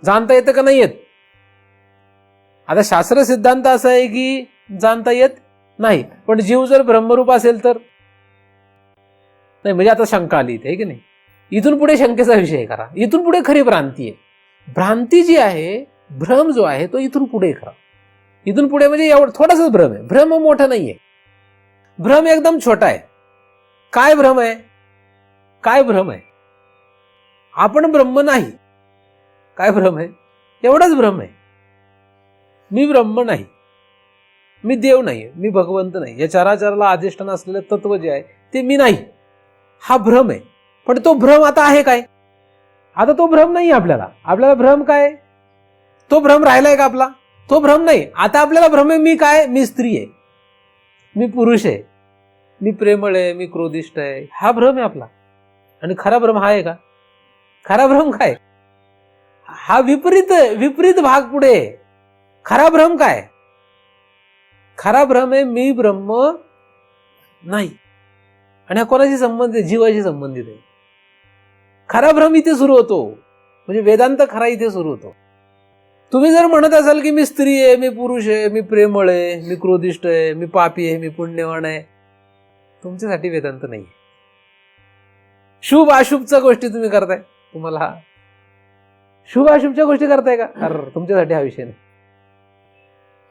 जाणता येतं का नाही येत? आता शास्त्र सिद्धांत असा आहे की जाणता येत नाही, पण जीव जर ब्रह्मरूप असेल तर नाही. म्हणजे आता शंका आली इथे, की नाही? इथून पुढे शंकेचा विषय करा. इथून पुढे खरी भ्रांती आहे. भ्रांती जी आहे, भ्रम जो आहे तो इथून पुढे खरा. इथून पुढे म्हणजे एवढं थोडासाच भ्रम आहे. भ्रम मोठा नाहीये, भ्रम एकदम छोटा आहे. काय भ्रम आहे? काय भ्रम आहे? आपण ब्रह्म नाही. काय भ्रम आहे? एवढाच भ्रम आहे. मी ब्रह्म नाही, मी देव नाही, मी भगवंत नाही, या चराचराला अधिष्ठान असलेलं तत्व जे आहे ते मी नाही, हा भ्रम आहे. पण तो भ्रम आता आहे काय? आता तो भ्रम नाही आपल्याला. आपल्याला भ्रम काय? तो भ्रम राहिलाय का आपला? तो भ्रम नाही. आता आपल्याला भ्रम आहे मी काय? मी स्त्री आहे, मी पुरुष आहे, मी प्रेमळ आहे, मी क्रोधिष्ठ आहे, हा भ्रम आहे आपला. आणि खरा भ्रम हा आहे का? खरा भ्रम काय? हा विपरीत भाग पुढे. खरा भ्रम काय? खरा भ्रम आहे मी ब्रह्म नाही. आणि हा कोणाशी संबंधित? जीवाशी संबंधित आहे. खरा भ्रम इथे सुरू होतो, म्हणजे वेदांत खरा इथे सुरू होतो. तुम्ही जर म्हणत असाल की मी स्त्री आहे, मी पुरुष आहे, मी प्रेमळ आहे, मी क्रोधिष्ठ आहे, मी पापी आहे, मी पुण्यवान आहे, तुमच्यासाठी वेदांत नाही. शुभ अशुभच्या गोष्टी तुम्ही करताय. तुम्हाला शुभ अशुभच्या गोष्टी करताय का? अरे तुमच्यासाठी हा विषय नाही.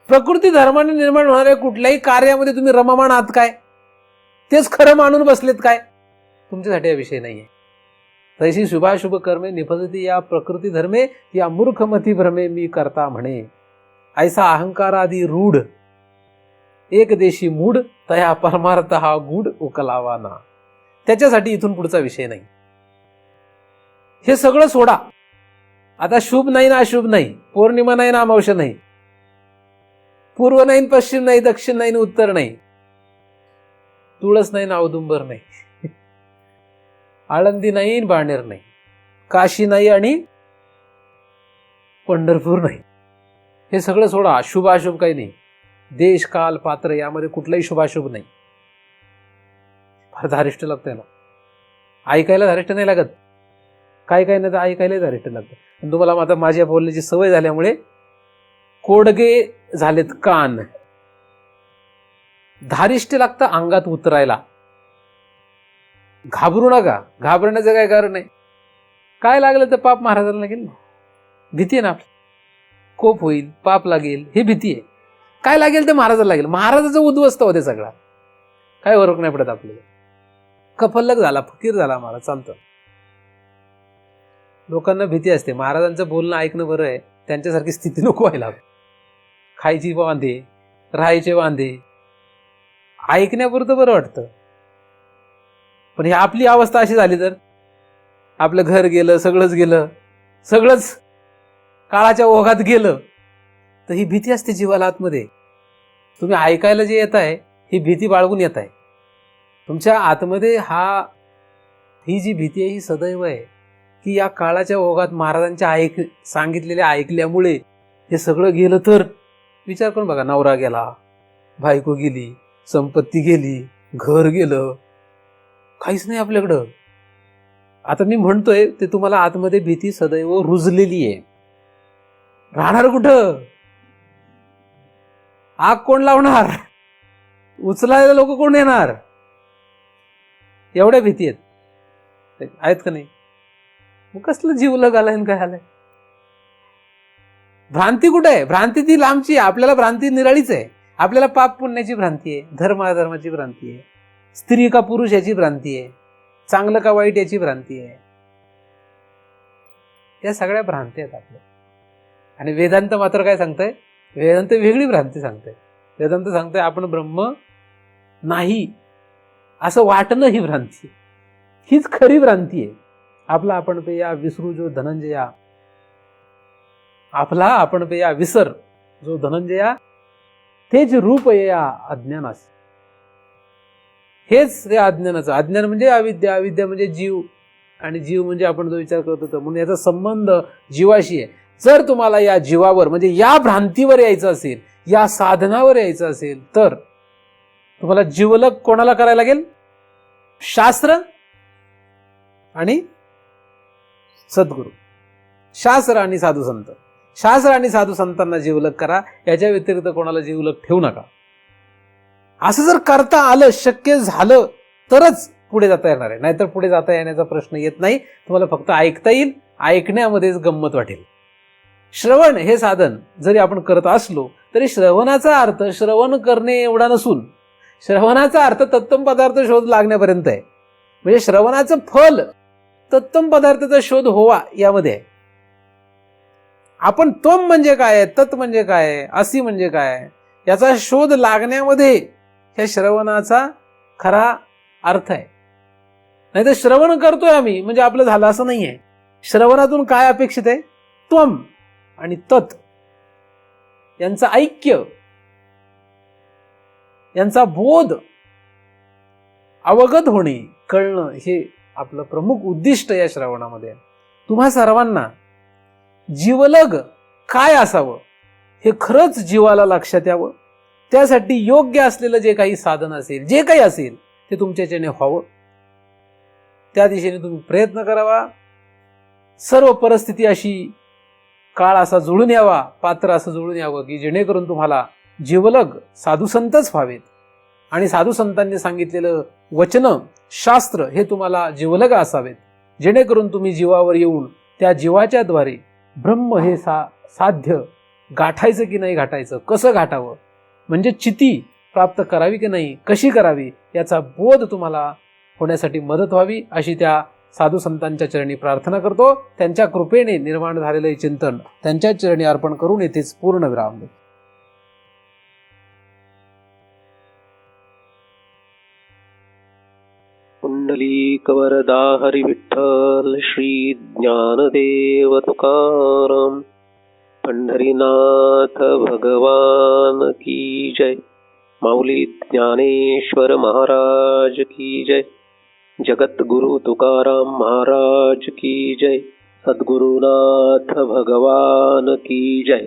प्रकृती धर्माने निर्माण होणाऱ्या कुठल्याही कार्यामध्ये तुम्ही रममाण आहात काय? तेच खरं मानून बसलेत काय? तुमच्यासाठी हा विषय नाहीये. तैशी शुभाशुभ कर्मे निपजती या प्रकृती धर्मे या मूर्खमती भ्रमे मी करता म्हणे. ऐसा अहंकारादी रूढ एक देशी मूढ तया परमार्थ हा गूढ उकलावा ना. त्याच्यासाठी इथून पुढचा विषय नाही. हे सगळं सोडा. आता शुभ नाही ना अशुभ नाही, पौर्णिमा नाही ना अमावस्या नाही, पूर्व नाही पश्चिम नाही, दक्षिण नाही उत्तर नाही, तुळस नाही ना औदुंबर नाही, आळंदी नाही बाणेर नाही, काशी नाही आणि पंढरपूर नाही. हे सगळं सोडा. शुभ अशुभ काही नाही. देश काल पात्र यामध्ये कुठलाही शुभाशुभ नाही. फार धारिष्ट लागतं याला. ऐकायला धारिष्ट नाही लागत. काय काय नाही तर ऐकायला धारिष्ट लागतं. तुम्हाला आता माझ्या बोलण्याची सवय झाल्यामुळे कोडगे झालेत कान. धारिष्ट लागतं अंगात उतरायला. घाबरू नका. घाबरण्याचं काय कारण आहे? काय लागलं तर पाप महाराजांना लागेल ना. भीती आहे ना. कोप होईल, पाप लागेल, ही भीती आहे. काय लागेल ते महाराजाला लागेल. महाराजाचं उद्ध्वस्त होते सगळा. काय फरक नाही पडत आपल्याला. कफल्लक झाला, फकीर झाला महाराज, चालतं. लोकांना भीती असते, महाराजांचं बोलणं ऐकणं बरं आहे, त्यांच्यासारखी स्थिती नको व्हायला. खायची वांदे, राहायचे वांदे, ऐकण्यापुरतं बरं वाटतं. पण ही आपली अवस्था अशी झाली तर आपलं घर गेलं, सगळंच गेलं, सगळंच काळाच्या ओघात गेलं, तर ही भीती असते जीवाला आतमध्ये. तुम्ही ऐकायला जे येत आहे ही भीती बाळगून येत आहे तुमच्या आतमध्ये. ही जी भीती आहे ही सदैव आहे की या काळाच्या ओघात महाराजांच्या सांगितलेल्या ऐकल्यामुळे हे सगळं गेलं तर. विचार करून बघा, नवरा गेला, बायको गेली, संपत्ती गेली, घर गेलं, काहीच नाही आपल्याकडं. आता मी म्हणतोय ते तुम्हाला आतमध्ये भीती सदैव रुजलेली आहे. राहणार कुठं? आग कोण लावणार? उचलायला लोक कोण येणार? एवढ्या भीती आहेत का नाही? मग कसलं जीवलग आलाय काय आलंय? भ्रांती कुठे आहे? भ्रांती ती लांबची आहे, आपल्याला भ्रांती निराळीच आहे. आपल्याला पाप पुण्याची भ्रांती आहे, धर्म अधर्माची भ्रांती आहे, स्त्री का पुरुष याची भ्रांती आहे, चांगलं का वाईट याची भ्रांती आहे. या सगळ्या भ्रांती आहेत आपल्या. आणि वेदांत मात्र काय सांगताय? वेदांत वेगळी भ्रांती सांगताय. वेदांत सांगताय आपण ब्रह्म नाही असं वाटणं ही भ्रांती, हीच खरी भ्रांती आहे. आपला आपण पेया विसरू जो धनंजया, आपला आपण पेया विसर जो धनंजया, तेच रूप या अज्ञानास. हेच ते अज्ञानाचं. अज्ञान म्हणजे अविद्या, अविद्या म्हणजे जीव, आणि जीव म्हणजे आपण जो विचार करत होतो. म्हणून याचा संबंध जीवाशी आहे. जर तुम्हाला या जीवावर म्हणजे या भ्रांतीवर यायचं असेल, या साधनावर यायचं असेल, तर तुम्हाला जीवलग कोणाला करायला लागेल? शास्त्र आणि सद्गुरू, शास्त्र आणि साधू संत. शास्त्र आणि साधू संतांना जीवलग करा, याच्या व्यतिरिक्त कोणाला जीवलग ठेवू नका. असं जर करता आलं, शक्य झालं, तरच पुढे जाता येणार आहे. नाहीतर पुढे जाता येण्याचा प्रश्न येत नाही. तुम्हाला फक्त ऐकता येईल, ऐकण्यामध्येच गंमत वाटेल. श्रवण हे साधन जरी आपण करत असलो तरी श्रवणाचा अर्थ श्रवण करणे एवढा नसून श्रवणाचा अर्थ तत्सम पदार्थ शोध लागण्यापर्यंत आहे. म्हणजे श्रवणाचं फल तत्सम पदार्थाचा शोध होवा यामध्ये आहे. आपण त्वम म्हणजे काय, तत् म्हणजे काय, असी म्हणजे काय, याचा शोध लागण्यामध्ये ह्या श्रवणाचा खरा अर्थ आहे. नाही तर श्रवण करतोय आम्ही म्हणजे आपलं झालं असं नाही आहे. श्रवणातून काय अपेक्षित आहे? त्वम आणि तत् यांचं ऐक्य, यांचा बोध, अवगत होणे, कळणं, हे आपलं प्रमुख उद्दिष्ट या श्रवणामध्ये. तुम्हा सर्वांना जीवलग काय असावं हे खरंच जीवाला लक्षात यावं. त्यासाठी योग्य असलेलं जे काही साधन असेल, जे काही असेल, ते तुमच्याच्याने व्हावं. त्या दिशेने तुम्ही प्रयत्न करावा. सर्व परिस्थिती अशी, काळ असा जुळून यावा, पात्र असं जुळून यावं की जेणेकरून तुम्हाला जीवलग साधुसंतच व्हावेत. आणि साधू संतांनी सांगितलेलं वचन, शास्त्र हे तुम्हाला जीवलग असावेत, जेणेकरून तुम्ही जीवावर येऊन त्या जीवाच्या द्वारे ब्रह्म हे साध्य गाठायचं की नाही गाठायचं, कसं गाठावं, म्हणजे चिती प्राप्त करावी की नाही, कशी करावी, याचा बोध तुम्हाला होण्यासाठी मदत व्हावी, अशी त्या साधू संतांच्या चरणी प्रार्थना करतो. त्यांच्या कृपेने निर्माण झालेले चिंतन त्यांच्या चरणी अर्पण करून येथेच पूर्ण विराम देतो. पुंडलीकवरदा हरी विठ्ठल श्री ज्ञानदेव तुकाराम. पंढरीनाथ भगवान की जय. माऊली ज्ञानेश्वर महाराज की जय. जगद्गुरु तुकाराम महाराज की जय. सद्गुरुनाथ भगवान की जय.